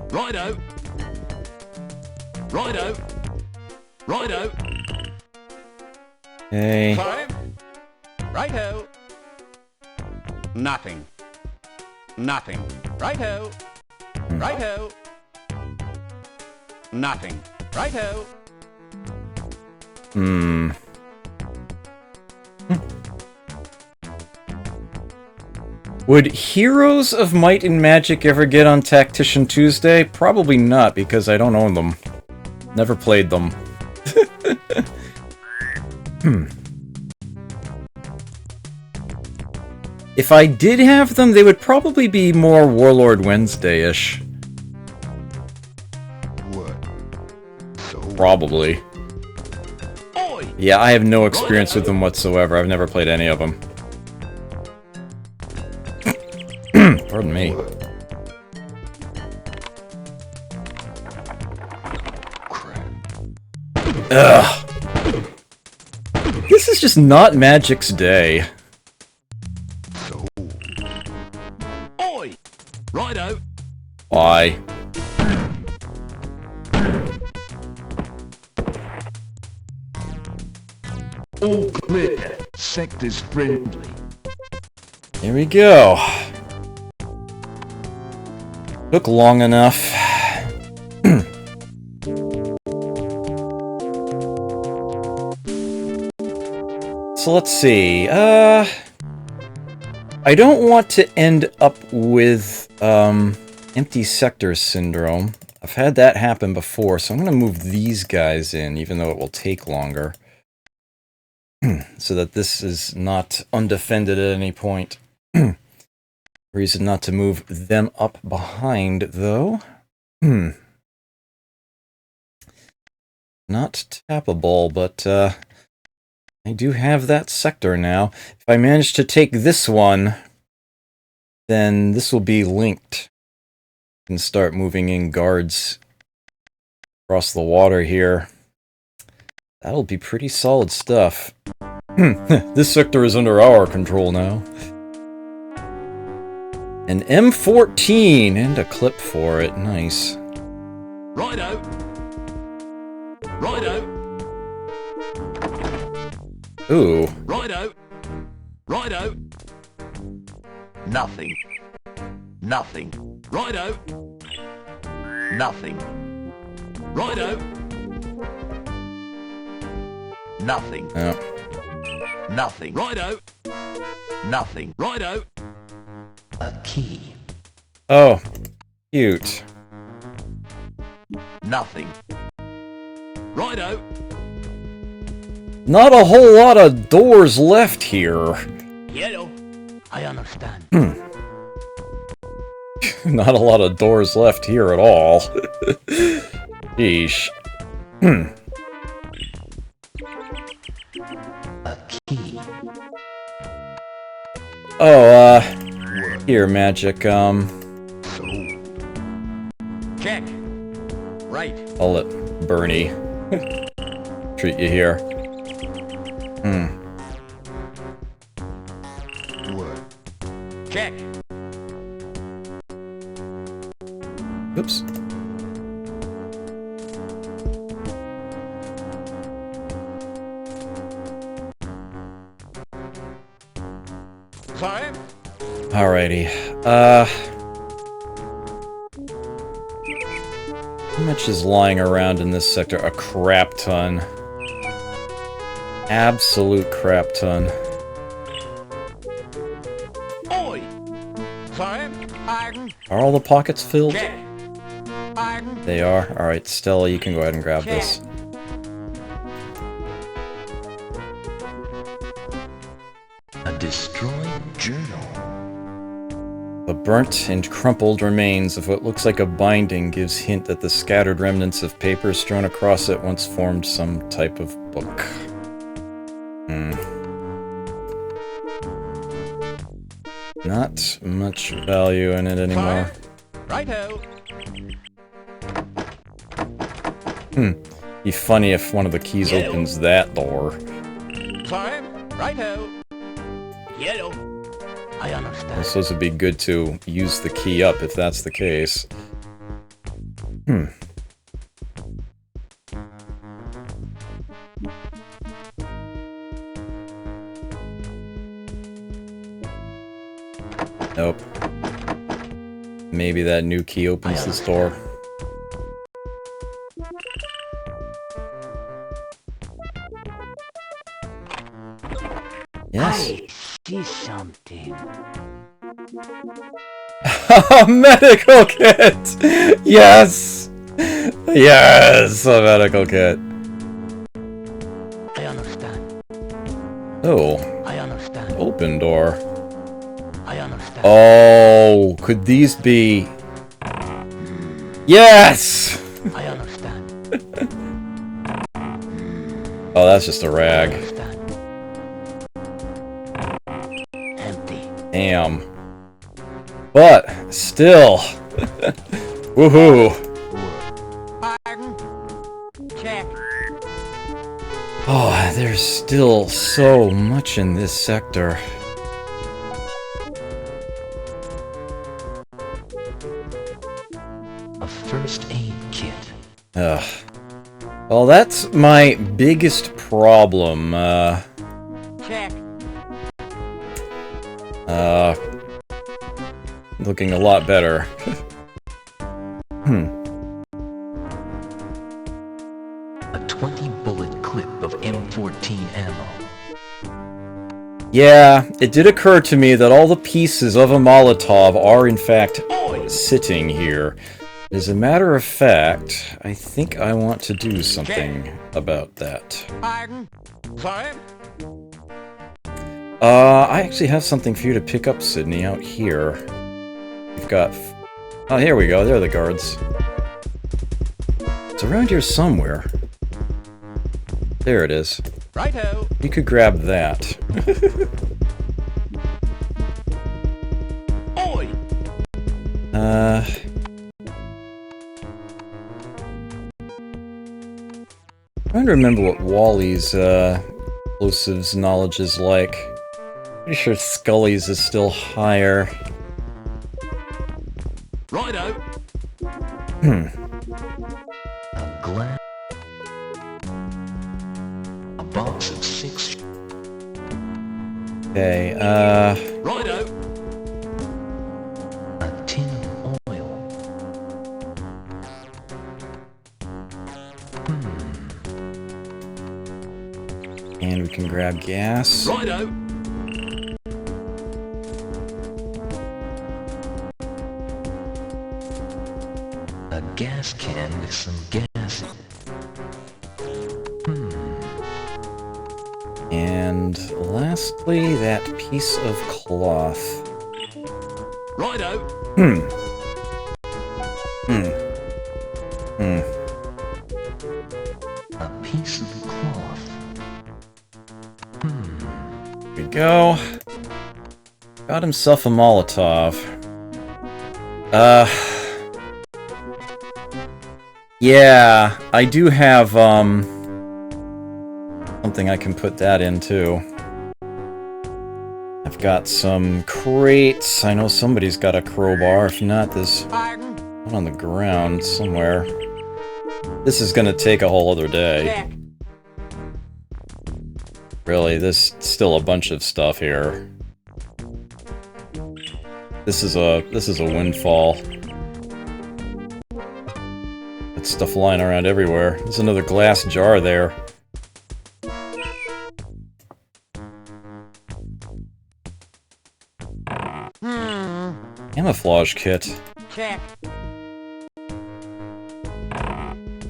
Righto. Righto. Righto. Okay. Sorry. Righto. Nothing. Nothing. Righto. Righto. Nothing. Righto. Would Heroes of Might and Magic ever get on Tactician Tuesday? Probably not, because I don't own them. Never played them. If I did have them, they would probably be more Warlord Wednesday-ish. What? Sold. Probably. Oi! Yeah, I have no experience with them whatsoever. I've never played any of them. Pardon me. Crap. Ugh. This is just not Magic's day. Sold. Oi! Righto. Why? All clear. Sector's friendly. Here we go. Took long enough. So let's see. I don't want to end up with empty sector syndrome. I've had that happen before, so I'm going to move these guys in, even though it will take longer. So that this is not undefended at any point. Reason not to move them up behind, though. Not tappable, but I do have that sector now. If I manage to take this one, then this will be linked. And start moving in guards across the water here. That'll be pretty solid stuff. This sector is under our control now. An M14 and a clip for it. Nice. Righto. Righto. Ooh. Righto. Righto. Nothing. Nothing. Righto. Nothing. Righto. Nothing. Oh. Nothing. Righto. Nothing. Righto. A key. Oh. Cute. Nothing. Righto. Not a whole lot of doors left here. Yellow. I understand. Not a lot of doors left here at all. Sheesh. A key. Oh, here, magic, Check. Right. I'll let Bernie treat you here. What? Check. Oops. Sorry. Alrighty. How much is lying around in this sector? A crap ton. Absolute crap ton. Oi. Sorry. Pardon. Are all the pockets filled? Check. Pardon. They are. Alright, Stella, you can go ahead and grab this. A destroyed journal. The burnt and crumpled remains of what looks like a binding gives hint that the scattered remnants of paper strewn across it once formed some type of book. Not much value in it anymore. Righto. Be funny if one of the keys opens that door. Sorry. Righto. Yellow. I understand. I suppose it'd be good to use the key up if that's the case. Nope. Maybe that new key opens this door. Yes. I see something. A medical kit! Yes! Yes! A medical kit. I understand. Oh, I understand. open door. I understand. Oh, could these be... Yes! I understand. Oh, that's just a I rag. understand. Empty. Damn. But, still. Woohoo. Pardon. Check. Oh, there's still so much in this sector. A first aid kit. Ugh. Well, that's my biggest problem. Check. Looking a lot better. A 20-bullet clip of M14 ammo. Yeah, it did occur to me that all the pieces of a Molotov are in fact sitting here. As a matter of fact, I think I want to do something about that. Pardon. Sorry. I actually have something for you to pick up, Sydney, out here. We've got... Oh, here we go. There are the guards. It's around here somewhere. There it is. Righto. You could grab that. Oi. Trying to remember what Wally's explosives knowledge is like. Pretty sure Scully's is still higher. Righto. A glass. A box of 6. Okay, Righto. A tin of oil. and we can grab gas. Righto. A gas can with some gas in it. And lastly, that piece of cloth. Righto. A piece of cloth. Here we go. Got himself a Molotov. Yeah, I do have, something I can put that into. I've got some crates. I know somebody's got a crowbar. If not, there's one on the ground somewhere. This is gonna take a whole other day. Check. Really, there's still a bunch of stuff here. This is a windfall. That stuff lying around everywhere. There's another glass jar there. Camouflage kit. Check.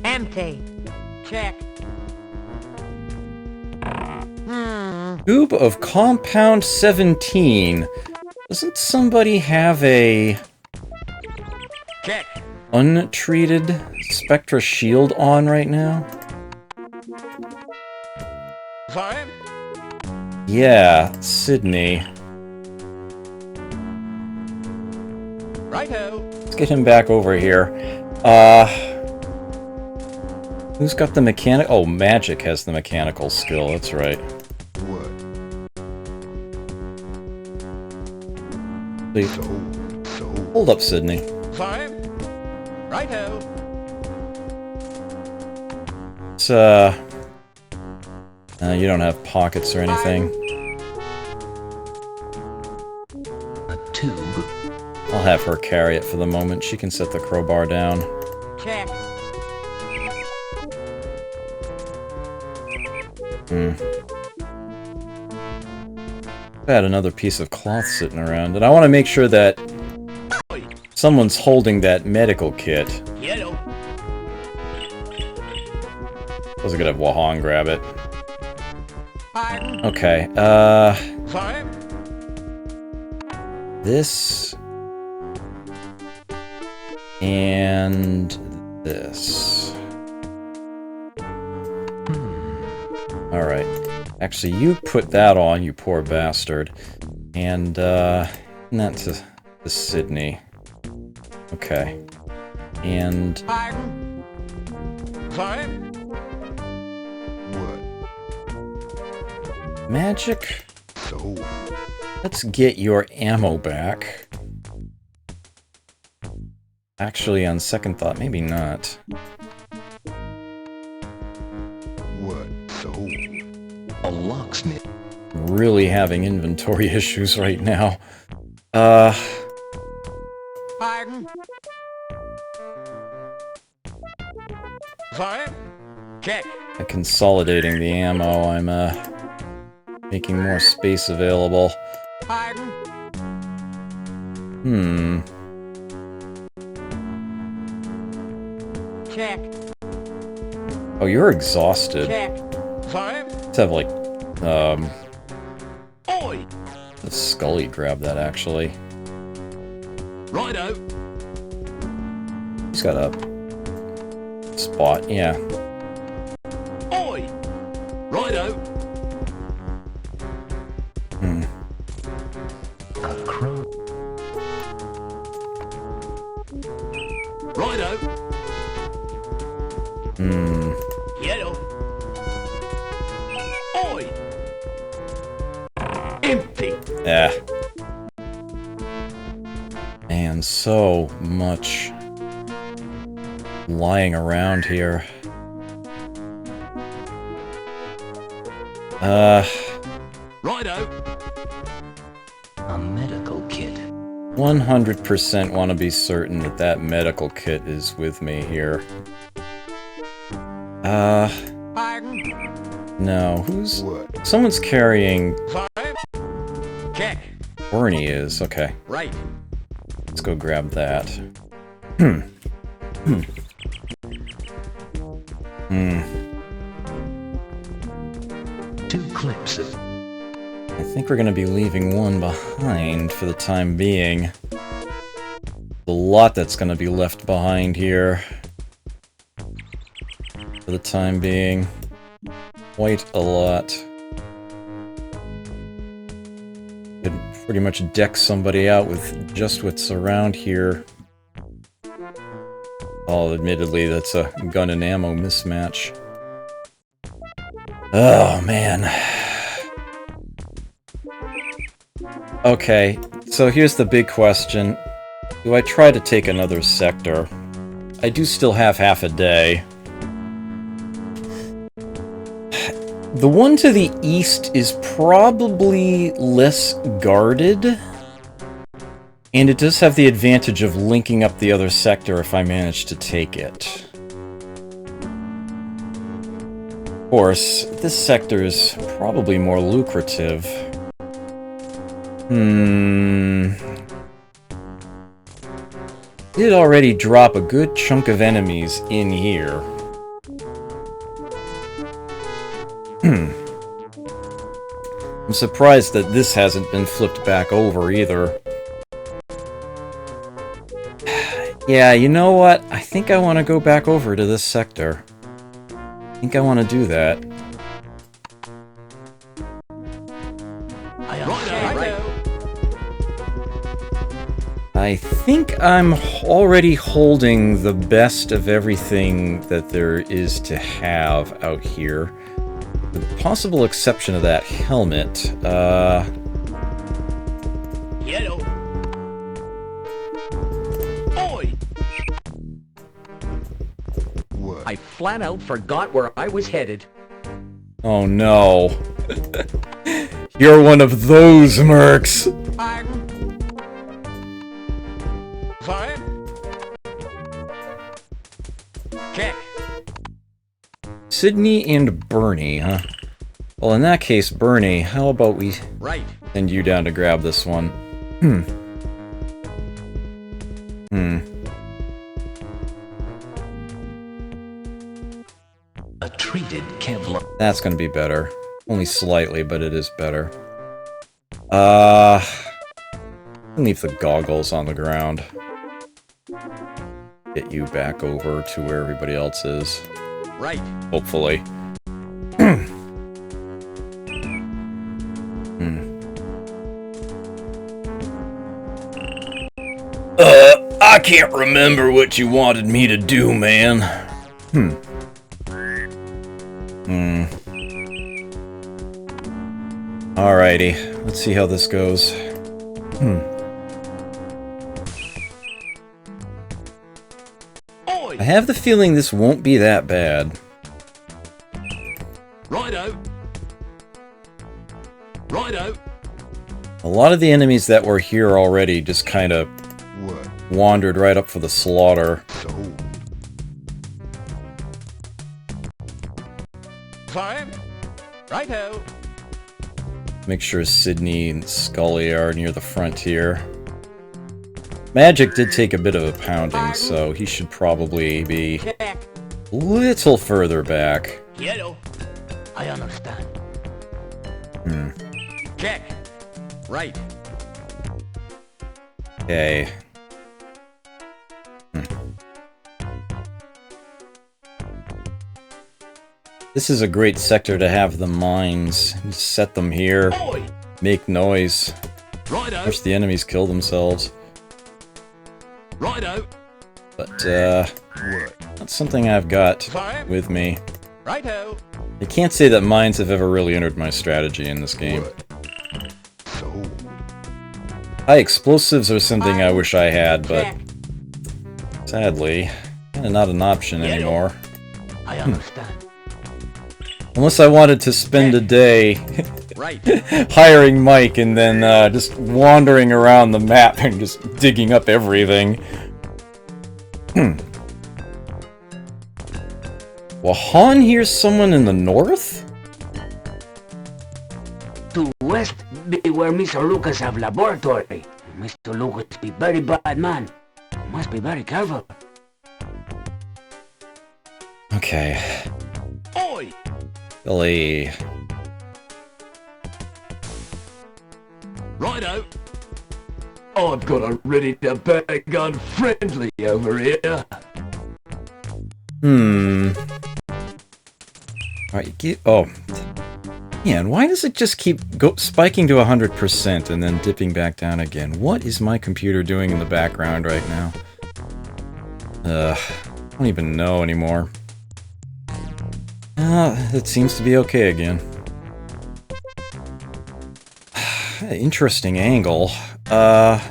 Empty. Check. Tube of compound 17. Doesn't somebody have a Check. untreated Spectra shield on right now? Sorry. Yeah, Sydney. Righto. Let's get him back over here. Who's got the mechanic? Oh, Magic has the mechanical skill, that's right. What? Wait, So. hold up, Sydney. Sorry. Righto. It's, you don't have pockets or anything. A tube. I'll have her carry it for the moment. She can set the crowbar down. Check. I had another piece of cloth sitting around, and I want to make sure that someone's holding that medical kit. Yellow. I was gonna have Wahan grab it. Pardon. Okay, Sorry. this... and this. Alright. Actually, you put that on, you poor bastard. And, not to Sydney. Okay. And... Pardon. Sorry. What? Magic? So. Let's get your ammo back. Actually, on second thought, maybe not. What? So. A locksmith. Really having inventory issues right now. Pardon. Sorry. Check. By consolidating the ammo, I'm, making more space available. Pardon. Check. Oh, you're exhausted. Check. Sorry. Let's have, like, Oi. the Scully grab that, actually. Righto. He's got a spot, yeah. Oi. Righto. Righto. Yellow. Oi. Empty. Yeah. Man, so much lying around here. Righto. A medical kit. 100% want to be certain that that medical kit is with me here. Pardon. No, who's... What? Someone's carrying... Fire. Check. Bernie is, okay. Right. Let's go grab that. Two clips. I think we're gonna be leaving one behind for the time being. A lot that's gonna be left behind here. For the time being. Quite a lot. Could pretty much deck somebody out with just what's around here. Oh, admittedly, that's a gun and ammo mismatch. Oh, man. Okay, so here's the big question. Do I try to take another sector? I do still have half a day. The one to the east is probably less guarded. And it does have the advantage of linking up the other sector if I manage to take it. Of course, this sector is probably more lucrative. Did already drop a good chunk of enemies in here. I'm surprised that this hasn't been flipped back over either. Yeah, you know what? I think I want to go back over to this sector. I think I want to do that. I think I'm already holding the best of everything that there is to have out here. With the possible exception of that helmet. Yellow. Oi. What? I flat out forgot where I was headed. Oh no. You're one of those mercs! Pardon. Fire. Check. Sydney and Bernie, huh? Well, in that case, Bernie, how about we Right. send you down to grab this one? A treated Kevlar. That's gonna be better. Only slightly, but it is better. Leave the goggles on the ground. Get you back over to where everybody else is. Right. Hopefully. I can't remember what you wanted me to do, man. Alrighty, let's see how this goes. Oi. I have the feeling this won't be that bad. Righto. Righto. A lot of the enemies that were here already just kind of What? wandered right up for the slaughter. So? Fire. Righto. Make sure Sydney and Scully are near the frontier. Magic did take a bit of a pounding, so he should probably be Check. a little further back. Yellow. I understand. Check. Right. Okay. This is a great sector to have the mines. Just set them here, Oi. make noise. Righto. Watch the enemies kill themselves. Righto. But, What? that's something I've got Climb. with me. Righto. I can't say that mines have ever really entered my strategy in this game. What? Sold. High explosives are something I wish I had, but Check. sadly, kinda not an option anymore. I understand. Unless I wanted to spend a day Right. hiring Mike and then just wandering around the map and just digging up everything. Well, Han hears someone in the north? To west be where Mr. Lucas have laboratory. Mr. Lucas be very bad man. Must be very careful. Okay. Oi. Billy. Righto. I've got a ready-to-bag gun friendly over here. Alright, oh. Man, why does it just keep spiking to 100% and then dipping back down again? What is my computer doing in the background right now? I don't even know anymore. It seems to be okay again. Interesting angle. I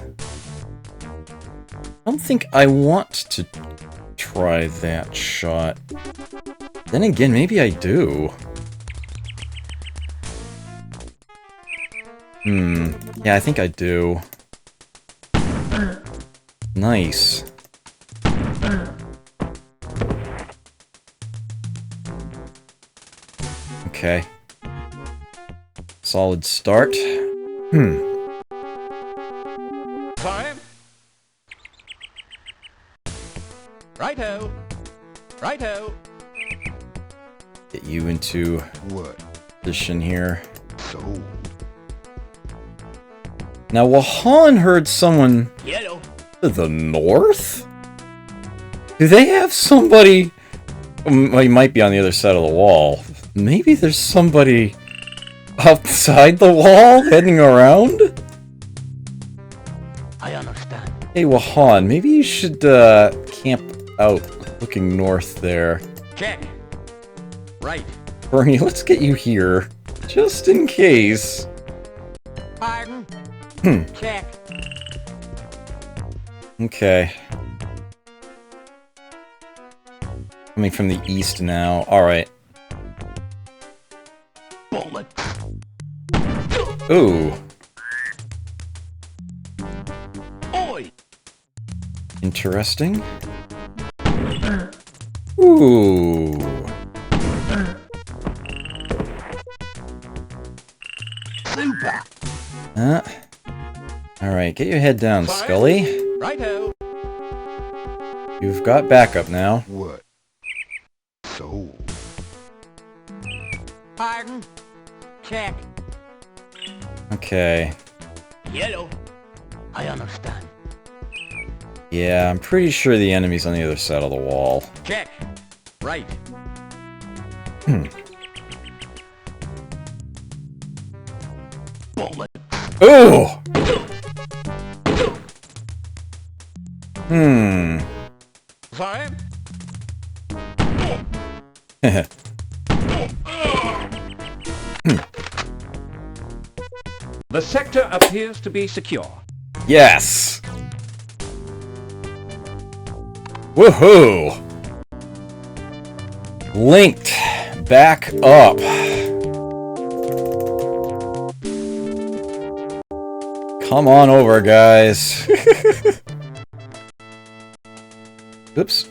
don't think I want to try that shot. Then again, maybe I do. Yeah, I think I do. Nice. Okay. Solid start. Climb. Righto. Righto. Get you into What? position here. Sold. Now, Wahan heard someone Yellow. to the north? Do they have somebody... Well, he might be on the other side of the wall. Maybe there's somebody outside the wall heading around? I understand. Hey, Wahan, maybe you should camp out looking north there. Check. Right. Bernie, let's get you here. Just in case. Pardon. Check. Okay. Coming from the east now. Alright. Bullet. Ooh. Oi. Interesting. Ooh. Super. Alright, get your head down, Scully. Righto. You've got backup now. What? Sold. Pardon. Check. Okay. Yellow. I understand. Yeah, I'm pretty sure the enemy's on the other side of the wall. Check. Right. Bullet. Ooh! Climb. The sector appears to be secure. Yes! Woohoo! Linked back up. Come on over, guys. Oops.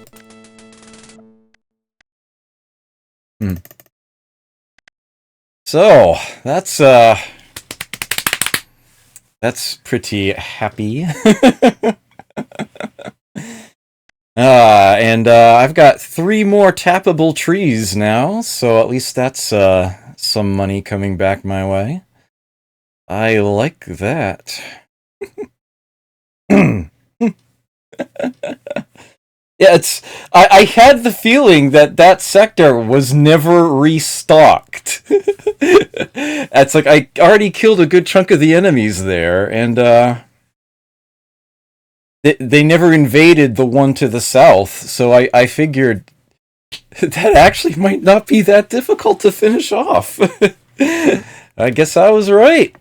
So, that's pretty happy. And I've got 3 more tappable trees now, so at least that's some money coming back my way. I like that. Yeah, I had the feeling that sector was never restocked. It's like I already killed a good chunk of the enemies there, and They never invaded the one to the south, so I figured that actually might not be that difficult to finish off. I guess I was right.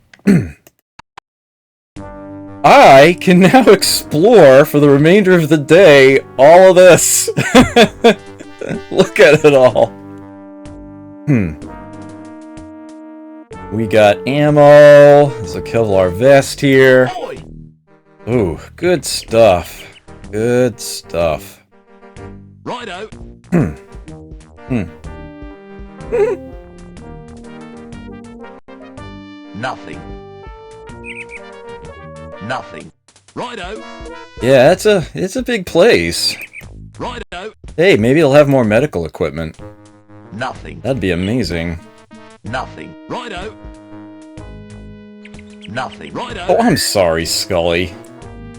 I can now explore for the remainder of the day all of this. Look at it all. We got ammo. There's a Kevlar vest here. Ooh, good stuff. Good stuff. Righto. Nothing. Nothing. Righto. Yeah, it's a big place. Righto. Hey, maybe it'll have more medical equipment. Nothing. That'd be amazing. Nothing. Righto. Nothing. Righto. Oh, I'm sorry, Scully.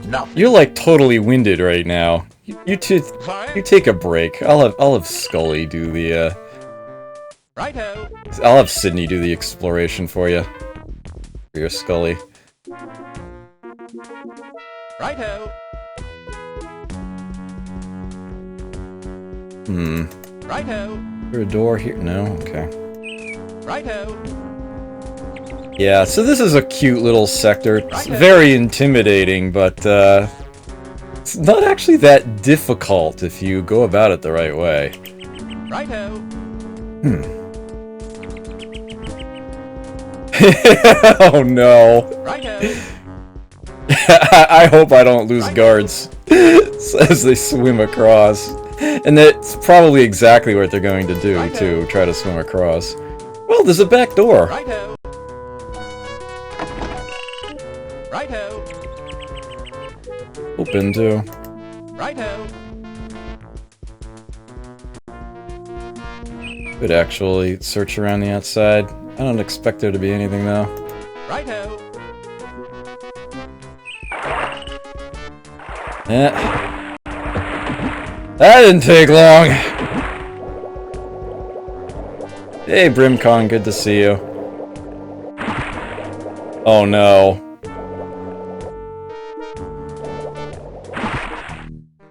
Nothing. You're like totally winded right now. You take a break. I'll have Scully do the Righto. I'll have Sydney do the exploration for you. For your Scully. Righto. Righto. Is there a door here? No? Okay. Righto. Yeah, so this is a cute little sector. It's very intimidating, but it's not actually that difficult if you go about it the right way. Righto. Oh no. Righto. I hope I don't lose guards as they swim across. And that's probably exactly what they're going to do, too. Try to swim across. Well, there's a back door. Righto. Righto. Open, too. Righto. Could actually search around the outside. I don't expect there to be anything, though. Righto. Yeah. That didn't take long. Hey, Brimcon, good to see you. Oh no.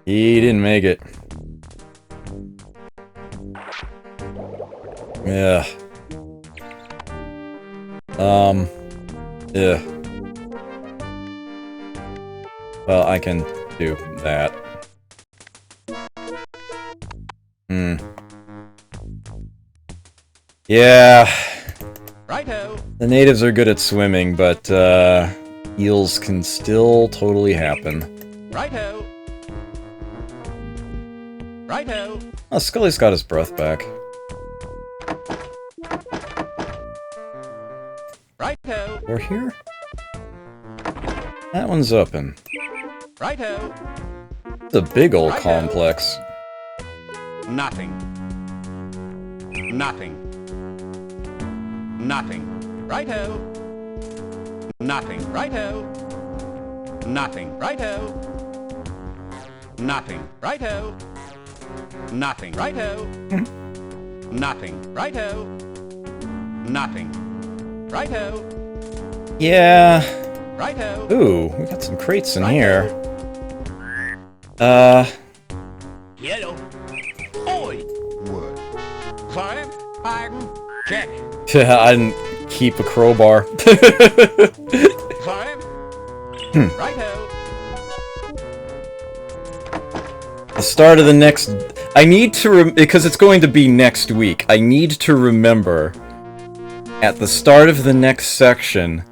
He didn't make it. Yeah. Yeah. Well, I can do that. Yeah. Righto. The natives are good at swimming, but, eels can still totally happen. Righto. Righto. Oh, Scully's got his breath back. Righto. We're here? That one's open. Righto. It's a big old complex. Nothing. Nothing. Nothing. Righto. Nothing. Righto. Nothing. Righto. Nothing. Righto. Nothing. Righto. Nothing. Righto. Nothing. Righto. Yeah. Righto. Ooh, we got some crates in here. Yellow. Oi. What? Fire. Pardon. Check. I didn't keep a crowbar. Fire. Righto. The start of the next... I need to because it's going to be next week. I need to remember at the start of the next section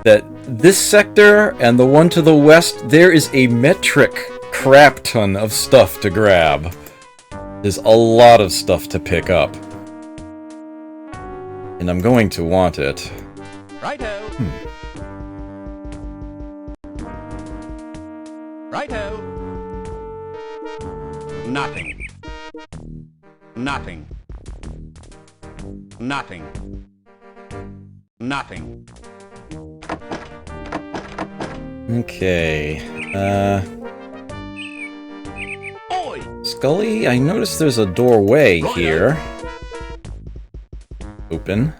that this sector and the one to the west, there is a metric crap ton of stuff to grab. There's a lot of stuff to pick up. And I'm going to want it. Righto. Righto. Nothing. Nothing. Nothing. Nothing. Okay. Oi. Scully, I noticed there's a doorway here. Open.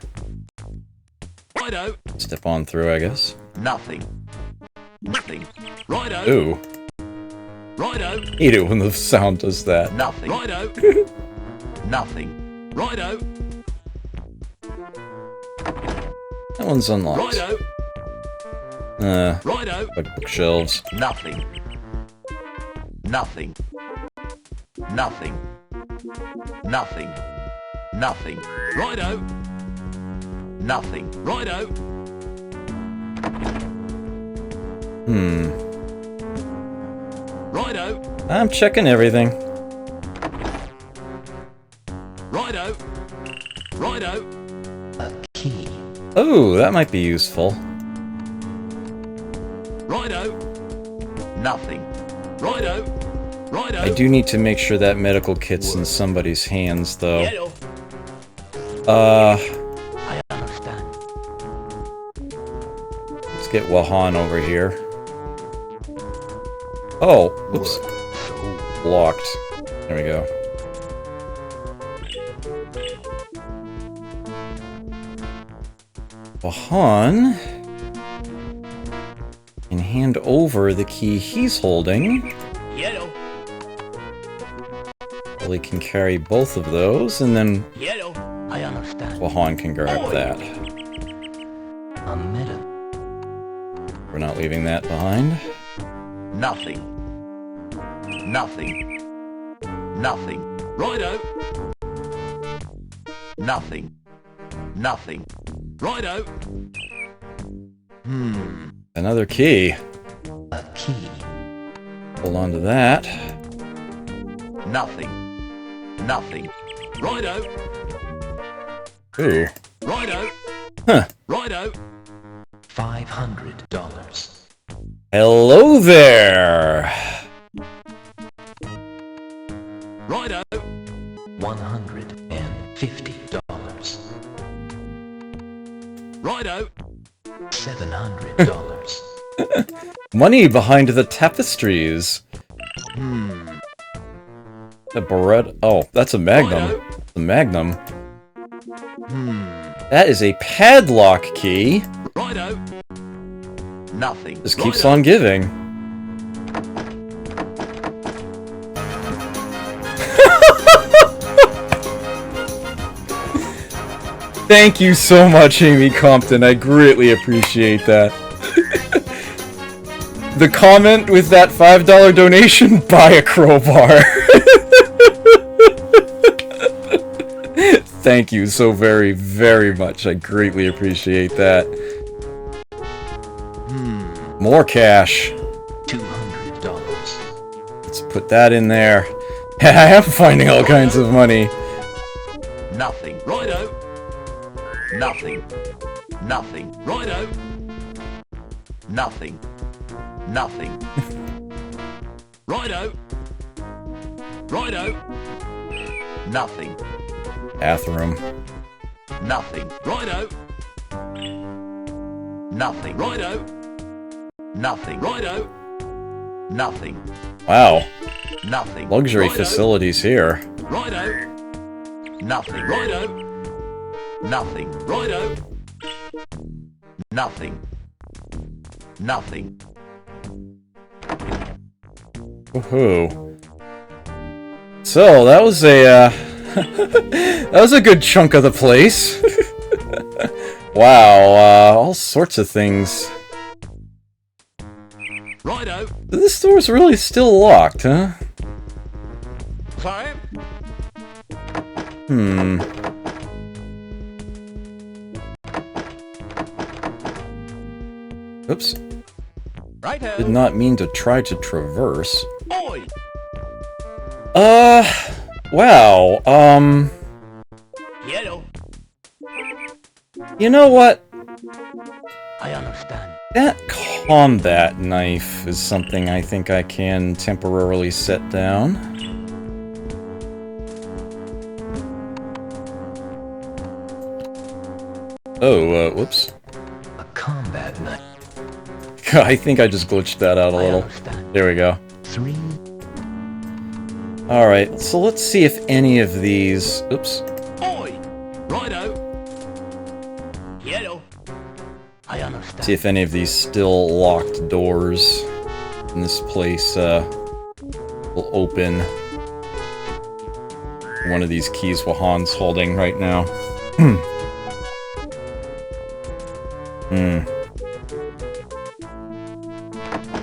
Righto. Step on through, I guess. Nothing. Nothing. Righto. Ooh. Righto. Hate it when the sound does that. Nothing. Righto. Nothing. Righto. That one's unlocked. Righto. Righto. Like bookshelves. Nothing. Nothing. Nothing. Nothing. Nothing. Righto. Nothing. Righto. Righto. I'm checking everything. Righto. Righto. A key. Oh, that might be useful. Righto. Nothing. Righto. Righto. I do need to make sure that medical kit's in somebody's hands, though. Yellow. I understand. Let's get Wahan over here. Oh, oops. Locked. There we go. Wahan can hand over the key he's holding. Yellow. Well, he can carry both of those, and then Yellow. I understand. Wahan can grab that. A medal. We're not leaving that behind. Nothing. Nothing. Nothing. Righto. Nothing. Nothing. Righto. Another key. A key. Hold on to that. Nothing. Nothing. Righto. Ooh. Righto. Huh. Righto. $500. Hello there! Righto. $150. Righto. $700. Money behind the tapestries. A Beretta. Oh, that's a Magnum. Righto. The Magnum. That is a padlock key. Righto. Nothing. Just keeps on giving. Thank you so much, Amy Compton. I greatly appreciate that. The comment with that $5 donation, buy a crowbar. Thank you so very, very much. I greatly appreciate that. More cash. $200. Let's put that in there. I am finding all kinds of money. Nothing. Righto. Nothing. Nothing. Righto. Nothing. Nothing. Righto. Righto. Nothing. Bathroom. Nothing. Righto. Nothing. Righto. Nothing. Righto. Nothing. Wow. Nothing. Luxury Righto. facilities here. Righto. Nothing. Righto. Nothing. Righto. Nothing. Nothing. Woohoo. So, that was a, that was a good chunk of the place. Wow, all sorts of things. Righto. This store's really still locked, huh? Sorry. Oops. Righto. Did not mean to try to traverse. Oi. Wow, Yellow. you know what? I understand. That combat knife is something I think I can temporarily set down. Oh, whoops. A combat knife. I think I just glitched that out a I little. understand. There we go. 3. Alright, so let's see if any of these... Oops. Oi. Righto. Yellow. I understand. See if any of these still locked doors in this place, will open one of these keys Wahan's holding right now.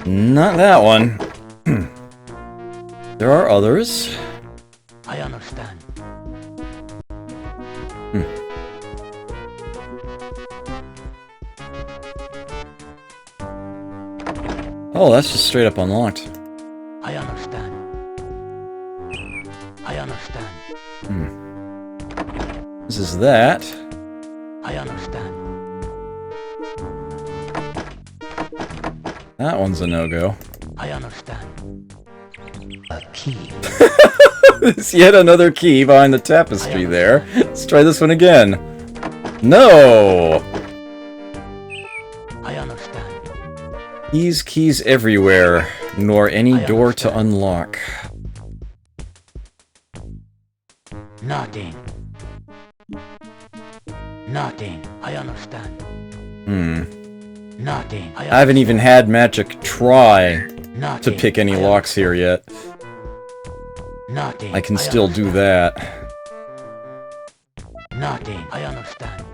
Not that one. There are others. I understand. Oh, that's just straight up unlocked. I understand. I understand. This is that. I understand. That one's a no-go. I understand. A key. There's yet another key behind the tapestry there. Let's try this one again. No! I understand. These keys everywhere, nor any door to unlock. Nothing. Nothing. I understand. Nothing. I haven't even had Magic try Nothing. to pick any locks here yet. Nothing. I can still do that. Nothing. I understand.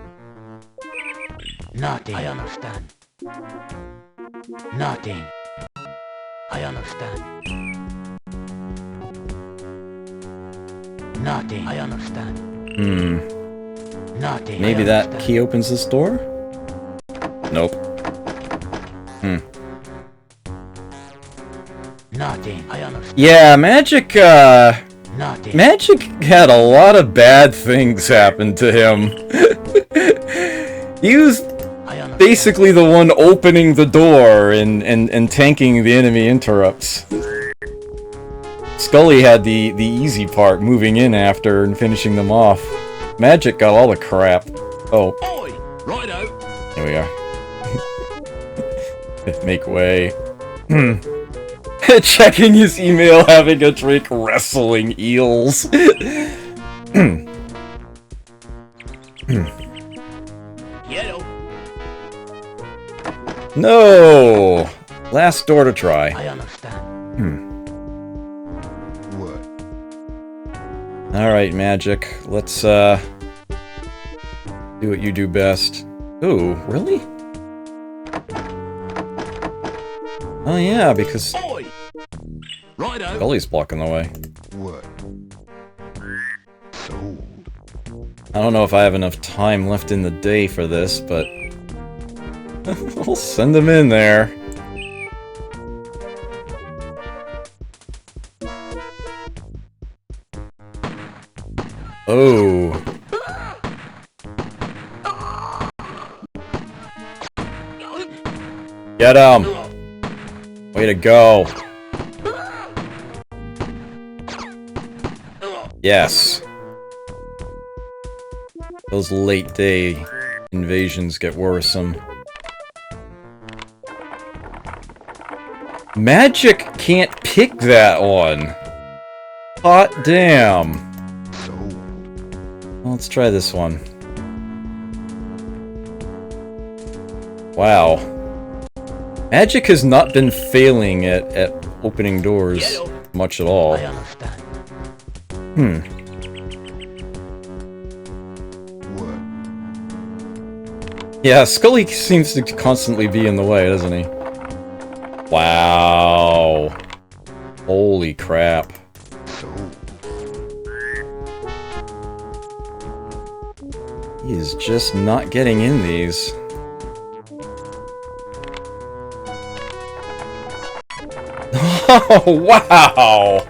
Nothing. I understand. Nothing. I understand. Nothing. I understand. Nothing. Maybe I that understand. key opens this door? Nope. Nothing. I understand. Yeah, Magic, Nothing. Magic had a lot of bad things happen to him. He was I understand. basically the one opening the door and tanking the enemy interrupts. Scully had the easy part, moving in after and finishing them off. Magic got all the crap. Oh, Oi! Righto! here we are. Make way. Checking his email, having a drink, wrestling eels. Yellow! No! Last door to try. I understand. What? Alright, Magic. Let's, do what you do best. Ooh, really? Oh yeah, because Oi! Righto! Scully's blocking the way. What? Sold. I don't know if I have enough time left in the day for this, but I'll send him in there. Oh. Get him! Way to go. Yes. Those late day invasions get worrisome. Magic can't pick that one. Hot damn. Sold. Well, let's try this one. Wow. Magic has not been failing at opening doors much at all. I understand. What? Yeah, Scully seems to constantly be in the way, doesn't he? Wow. Holy crap. Sold. He is just not getting in these. Oh, wow!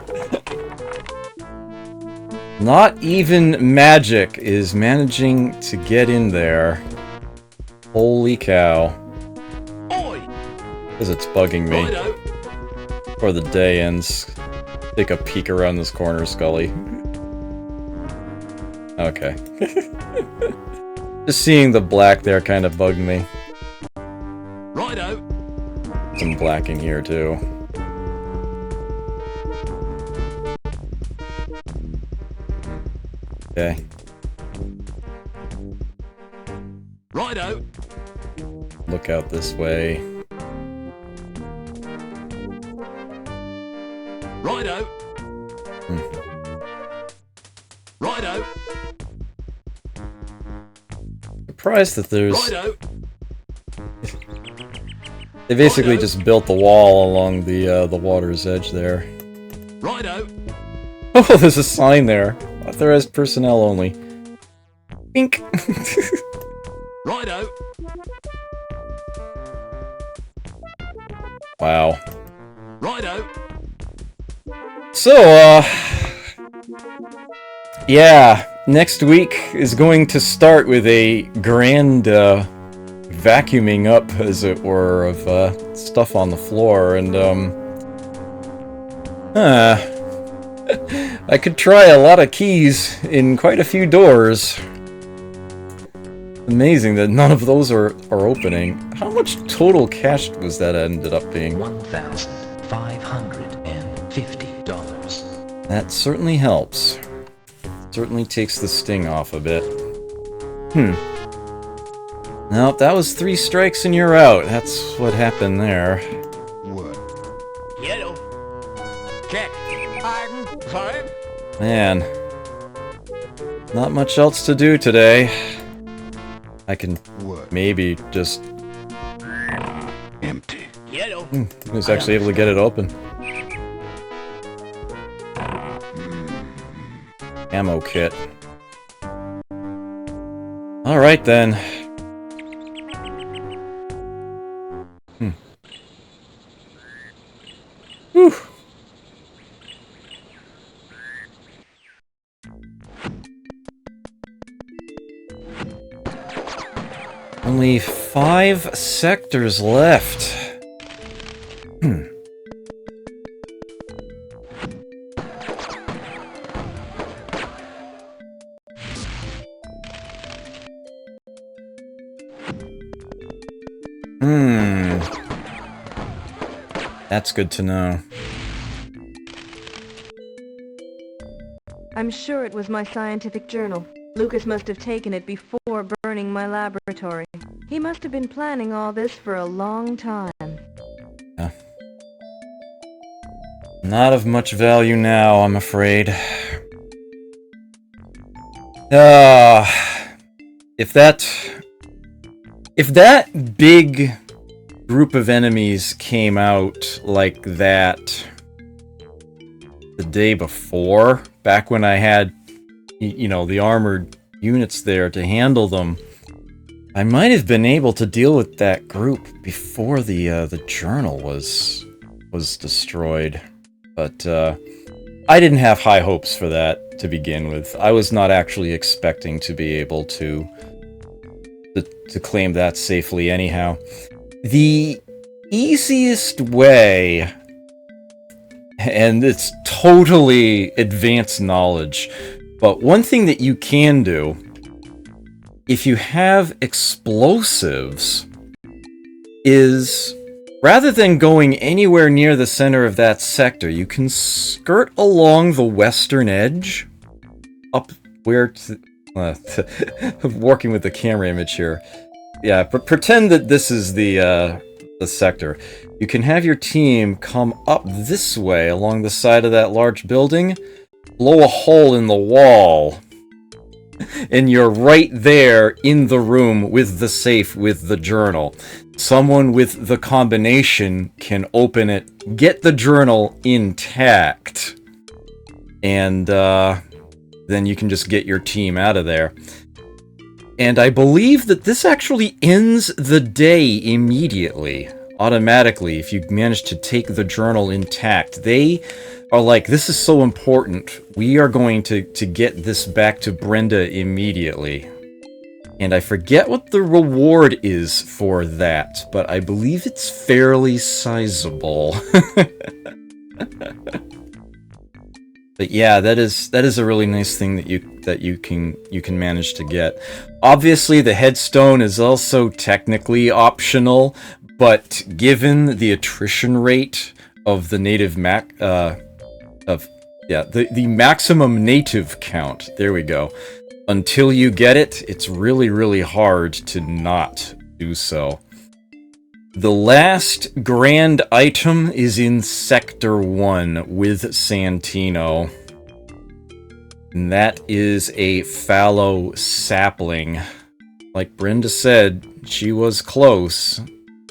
Not even Magic is managing to get in there. Holy cow. Oi! Because it's bugging me. Righto! Before the day ends. Take a peek around this corner, Scully. Okay. Just seeing the black there kind of bugged me. Righto! Some black in here, too. Okay. Righto! Look out this way. Righto! surprised that there's... Righto. They basically just built the wall along the water's edge there. Righto. Oh, there's a sign there. Authorized personnel only. Pink. Righto. Wow. Righto. So, yeah, next week is going to start with a grand, vacuuming up, as it were, of, stuff on the floor, and, I could try a lot of keys in quite a few doors. Amazing that none of those are opening. How much total cash was that ended up being? $1,550. That certainly helps. Certainly takes the sting off a bit. Nope, that was 3 strikes and you're out. That's what happened there. What? Yellow. Check. Pardon. Sorry. Man. Not much else to do today. I can What? maybe just... Empty. Yellow. I was actually able to get it open. Ammo kit. Alright then. Whew. Only 5 sectors left. That's good to know. I'm sure it was my scientific journal. Lucas must have taken it before burning my laboratory. He must have been planning all this for a long time. Yeah. Not of much value now, I'm afraid. If that big group of enemies came out like that the day before, back when I had, you know, the armored units there to handle them, I might have been able to deal with that group before the journal was destroyed. But I didn't have high hopes for that to begin with. I was not actually expecting to be able to claim that safely anyhow. The easiest way, and it's totally advanced knowledge, but one thing that you can do, if you have explosives, is rather than going anywhere near the center of that sector, you can skirt along the western edge, up where working with the camera image here. Yeah, but pretend that this is the sector. You can have your team come up this way along the side of that large building, blow a hole in the wall, and you're right there in the room with the safe with the journal. Someone with the combination can open it, get the journal intact, and then you can just get your team out of there. And I believe that this actually ends the day immediately, automatically, if you manage to take the journal intact. They are like, this is so important, we are going to get this back to Brenda immediately. And I forget what the reward is for that, but I believe it's fairly sizable. But yeah, that is a really nice thing that you can manage to get. Obviously, the headstone is also technically optional, but given the attrition rate of the native the maximum native count, there we go. Until you get it, it's really, really hard to not do so. The last grand item is in Sector 1 with Santino. And that is a fallow sapling. like Brenda said, she was close.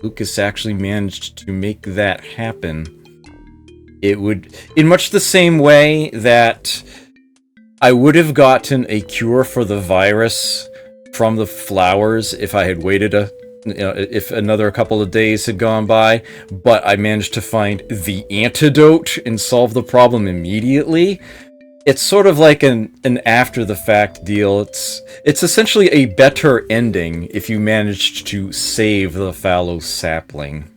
Lucas actually managed to make that happen. It would, in much the same way that I would have gotten a cure for the virus from the flowers if I had waited if another couple of days had gone by, but I managed to find the antidote and solve the problem immediately. It's sort of like an after-the-fact deal. It's essentially a better ending if you managed to save the fallow sapling.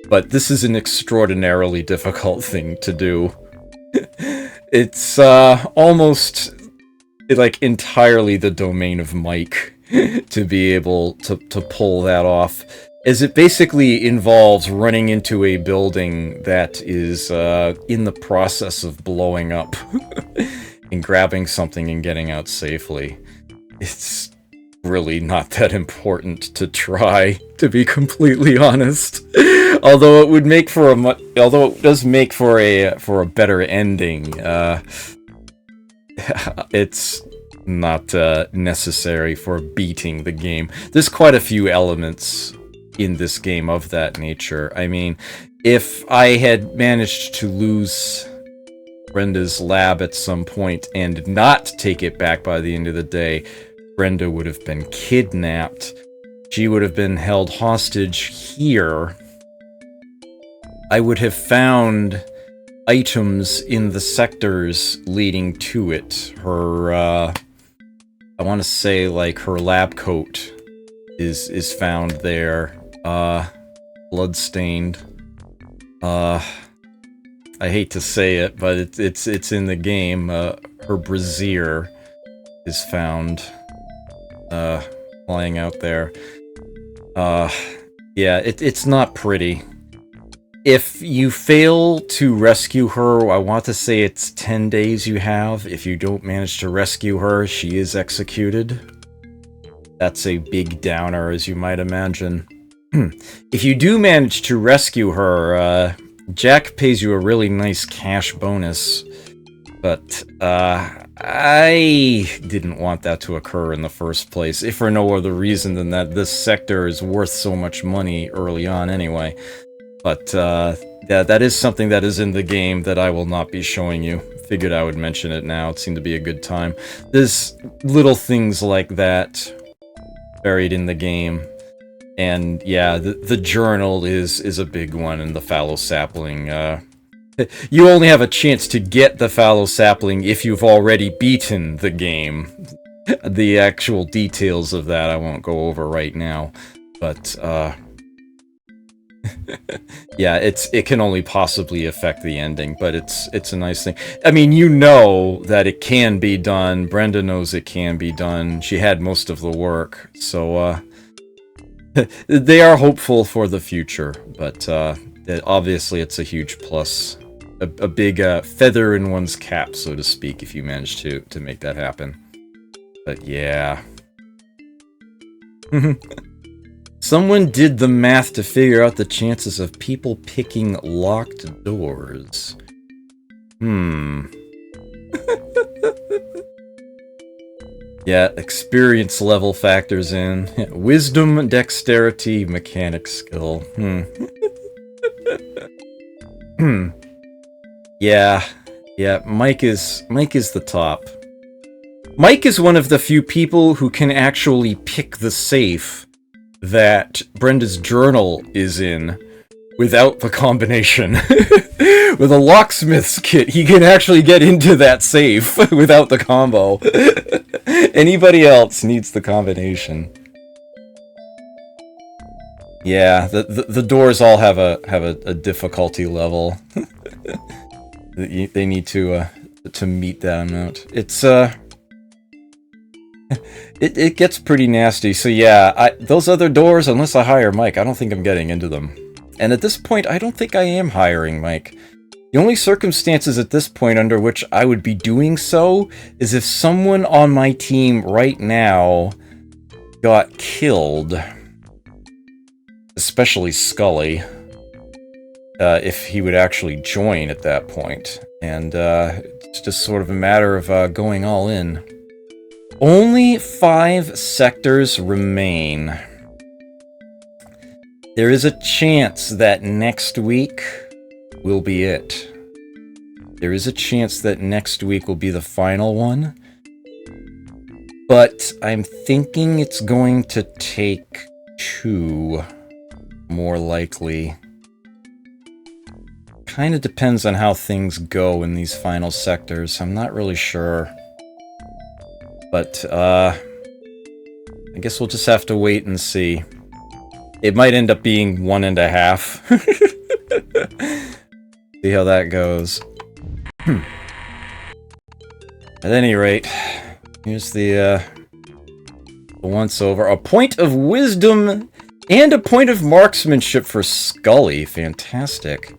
But this is an extraordinarily difficult thing to do. It's almost like entirely the domain of Mike to be able to pull that off, as it basically involves running into a building that is in the process of blowing up and grabbing something and getting out safely. It's really not that important to try, to be completely honest. Although it would make for although it does make for a better ending, it's not necessary for beating the game. There's quite a few elements in this game of that nature. I mean, if I had managed to lose Brenda's lab at some point and not take it back by the end of the day, Brenda would have been kidnapped. She would have been held hostage here. I would have found items in the sectors leading to it. Her, I want to say, like, her lab coat is found there. Bloodstained. I hate to say it, but it's in the game. Her brassiere is found, lying out there. Yeah, it's not pretty. If you fail to rescue her, I want to say it's 10 days you have. If you don't manage to rescue her, she is executed. That's a big downer, as you might imagine. If you do manage to rescue her, Jack pays you a really nice cash bonus. But, I didn't want that to occur in the first place, if for no other reason than that this sector is worth so much money early on anyway. But, yeah, that is something that is in the game that I will not be showing you. Figured I would mention it now. It seemed to be a good time. There's little things like that buried in the game. And, yeah, the journal is a big one, and the fallow sapling. You only have a chance to get the fallow sapling if you've already beaten the game. The actual details of that I won't go over right now. But, yeah, it can only possibly affect the ending, but it's a nice thing. I mean, you know that it can be done. Brenda knows it can be done. She had most of the work, so they are hopeful for the future. But obviously, it's a huge plus, a big feather in one's cap, so to speak, if you manage to make that happen. But yeah. Someone did the math to figure out the chances of people picking locked doors. Yeah, experience level factors in. Wisdom, dexterity, mechanic skill. Yeah, Mike is the top. Mike is one of the few people who can actually pick the safe that Brenda's journal is in without the combination. With a locksmith's kit, he can actually get into that safe without the combo. Anybody else needs the combination. Yeah, the doors all have a difficulty level. They need to meet that amount. It's It gets pretty nasty, so yeah, those other doors, unless I hire Mike, I don't think I'm getting into them. And at this point, I don't think I am hiring Mike. The only circumstances at this point under which I would be doing so is if someone on my team right now got killed. Especially Scully. If he would actually join at that point. And it's just sort of a matter of going all in. Only 5 sectors remain. There is a chance that next week will be it. There is a chance that next week will be the final one. But I'm thinking it's going to take 2, more likely. Kind of depends on how things go in these final sectors. I'm not really sure. But, I guess we'll just have to wait and see. It might end up being 1.5. See how that goes. At any rate, here's the once-over. A point of wisdom and a point of marksmanship for Scully. Fantastic.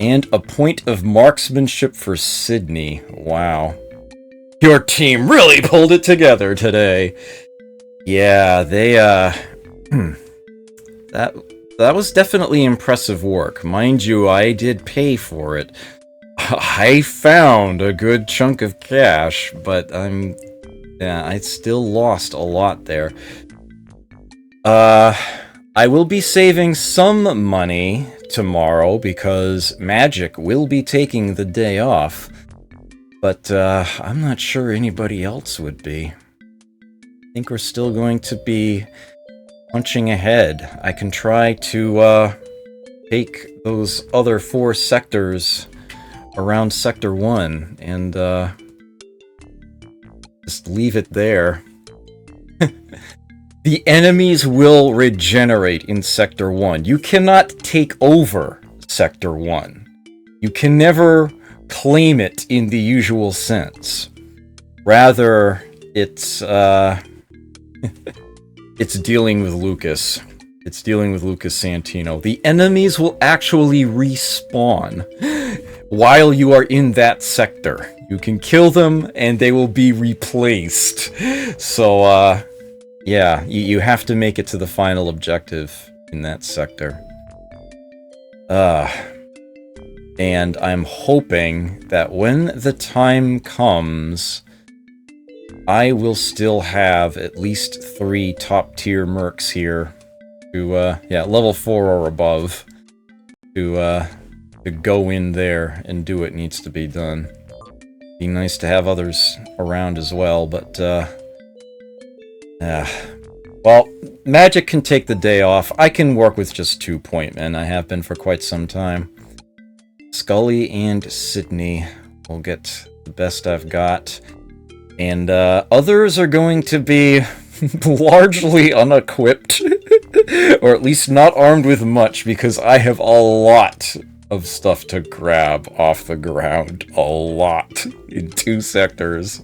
And a point of marksmanship for Sydney. Wow. Your team really pulled it together today. Yeah, they, that was definitely impressive work. Mind you, I did pay for it. I found a good chunk of cash, but I still lost a lot there. I will be saving some money tomorrow because Magic will be taking the day off. But, I'm not sure anybody else would be. I think we're still going to be punching ahead. I can try to, take those other 4 sectors around Sector 1 and, just leave it there. The enemies will regenerate in Sector 1. You cannot take over Sector 1. You can never claim it in the usual sense. Rather, it's, it's dealing with Lucas. It's dealing with Lucas Santino. The enemies will actually respawn while you are in that sector. You can kill them, and they will be replaced. So, yeah, you have to make it to the final objective in that sector. And I'm hoping that when the time comes, I will still have at least 3 top-tier mercs here to, yeah, level 4 or above, to go in there and do what needs to be done. Be nice to have others around as well, but, well, Magic can take the day off. I can work with just 2 point men. I have been for quite some time. Scully and Sydney will get the best I've got. And, others are going to be largely unequipped. Or at least not armed with much, because I have a lot of stuff to grab off the ground. A lot. In 2 sectors.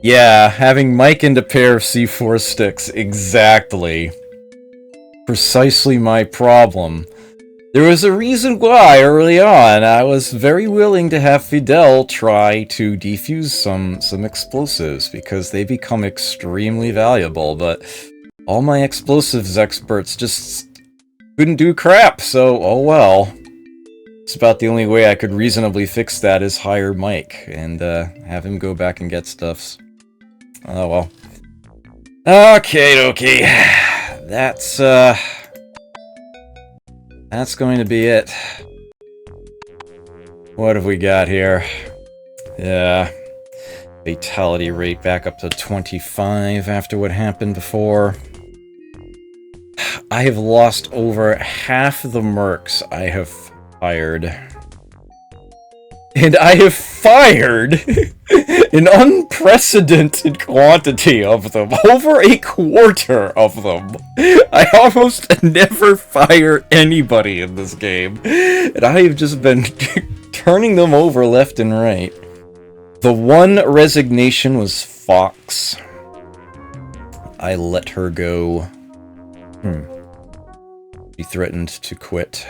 Yeah, having Mike and a pair of C4 sticks. Exactly. Precisely my problem. There was a reason why, early on, I was very willing to have Fidel try to defuse some explosives, because they become extremely valuable, but all my explosives experts just couldn't do crap, so oh well. It's about the only way I could reasonably fix that is hire Mike, and have him go back and get stuffs. Oh well. Okay. That's going to be it. What have we got here? Yeah. Fatality rate back up to 25 after what happened before. I have lost over half the mercs I have hired. And I have fired an unprecedented quantity of them. Over a quarter of them. I almost never fire anybody in this game. And I have just been turning them over left and right. The one resignation was Fox. I let her go. She threatened to quit.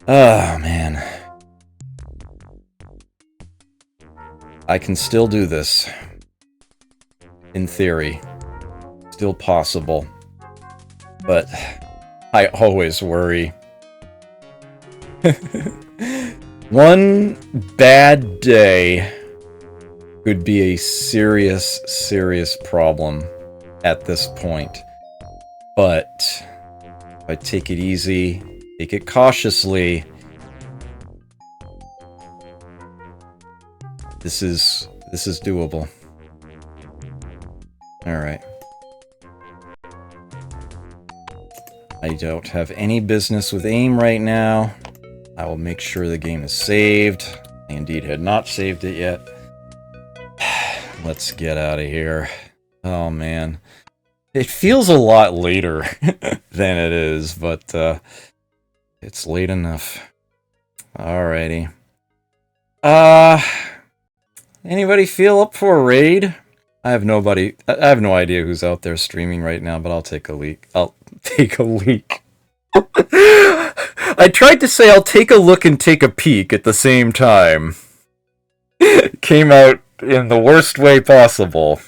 Oh, man. I can still do this. In theory. Still possible. But I always worry. One bad day could be a serious, serious problem at this point. But if I take it easy, take it cautiously, this is doable. Alright. I don't have any business with aim right now. I will make sure the game is saved. I indeed had not saved it yet. Let's get out of here. Oh man. It feels a lot later than it is, but it's late enough. Alrighty. Anybody feel up for a raid? I have no idea who's out there streaming right now, but I'll take a leak. I'll take a leak. I tried to say I'll take a look and take a peek at the same time. Came out in the worst way possible.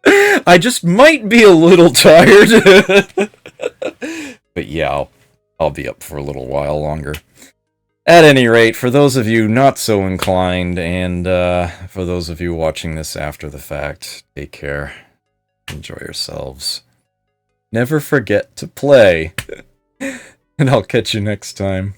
I just might be a little tired. But yeah, I'll be up for a little while longer. At any rate, for those of you not so inclined, and for those of you watching this after the fact, take care. Enjoy yourselves. Never forget to play. And I'll catch you next time.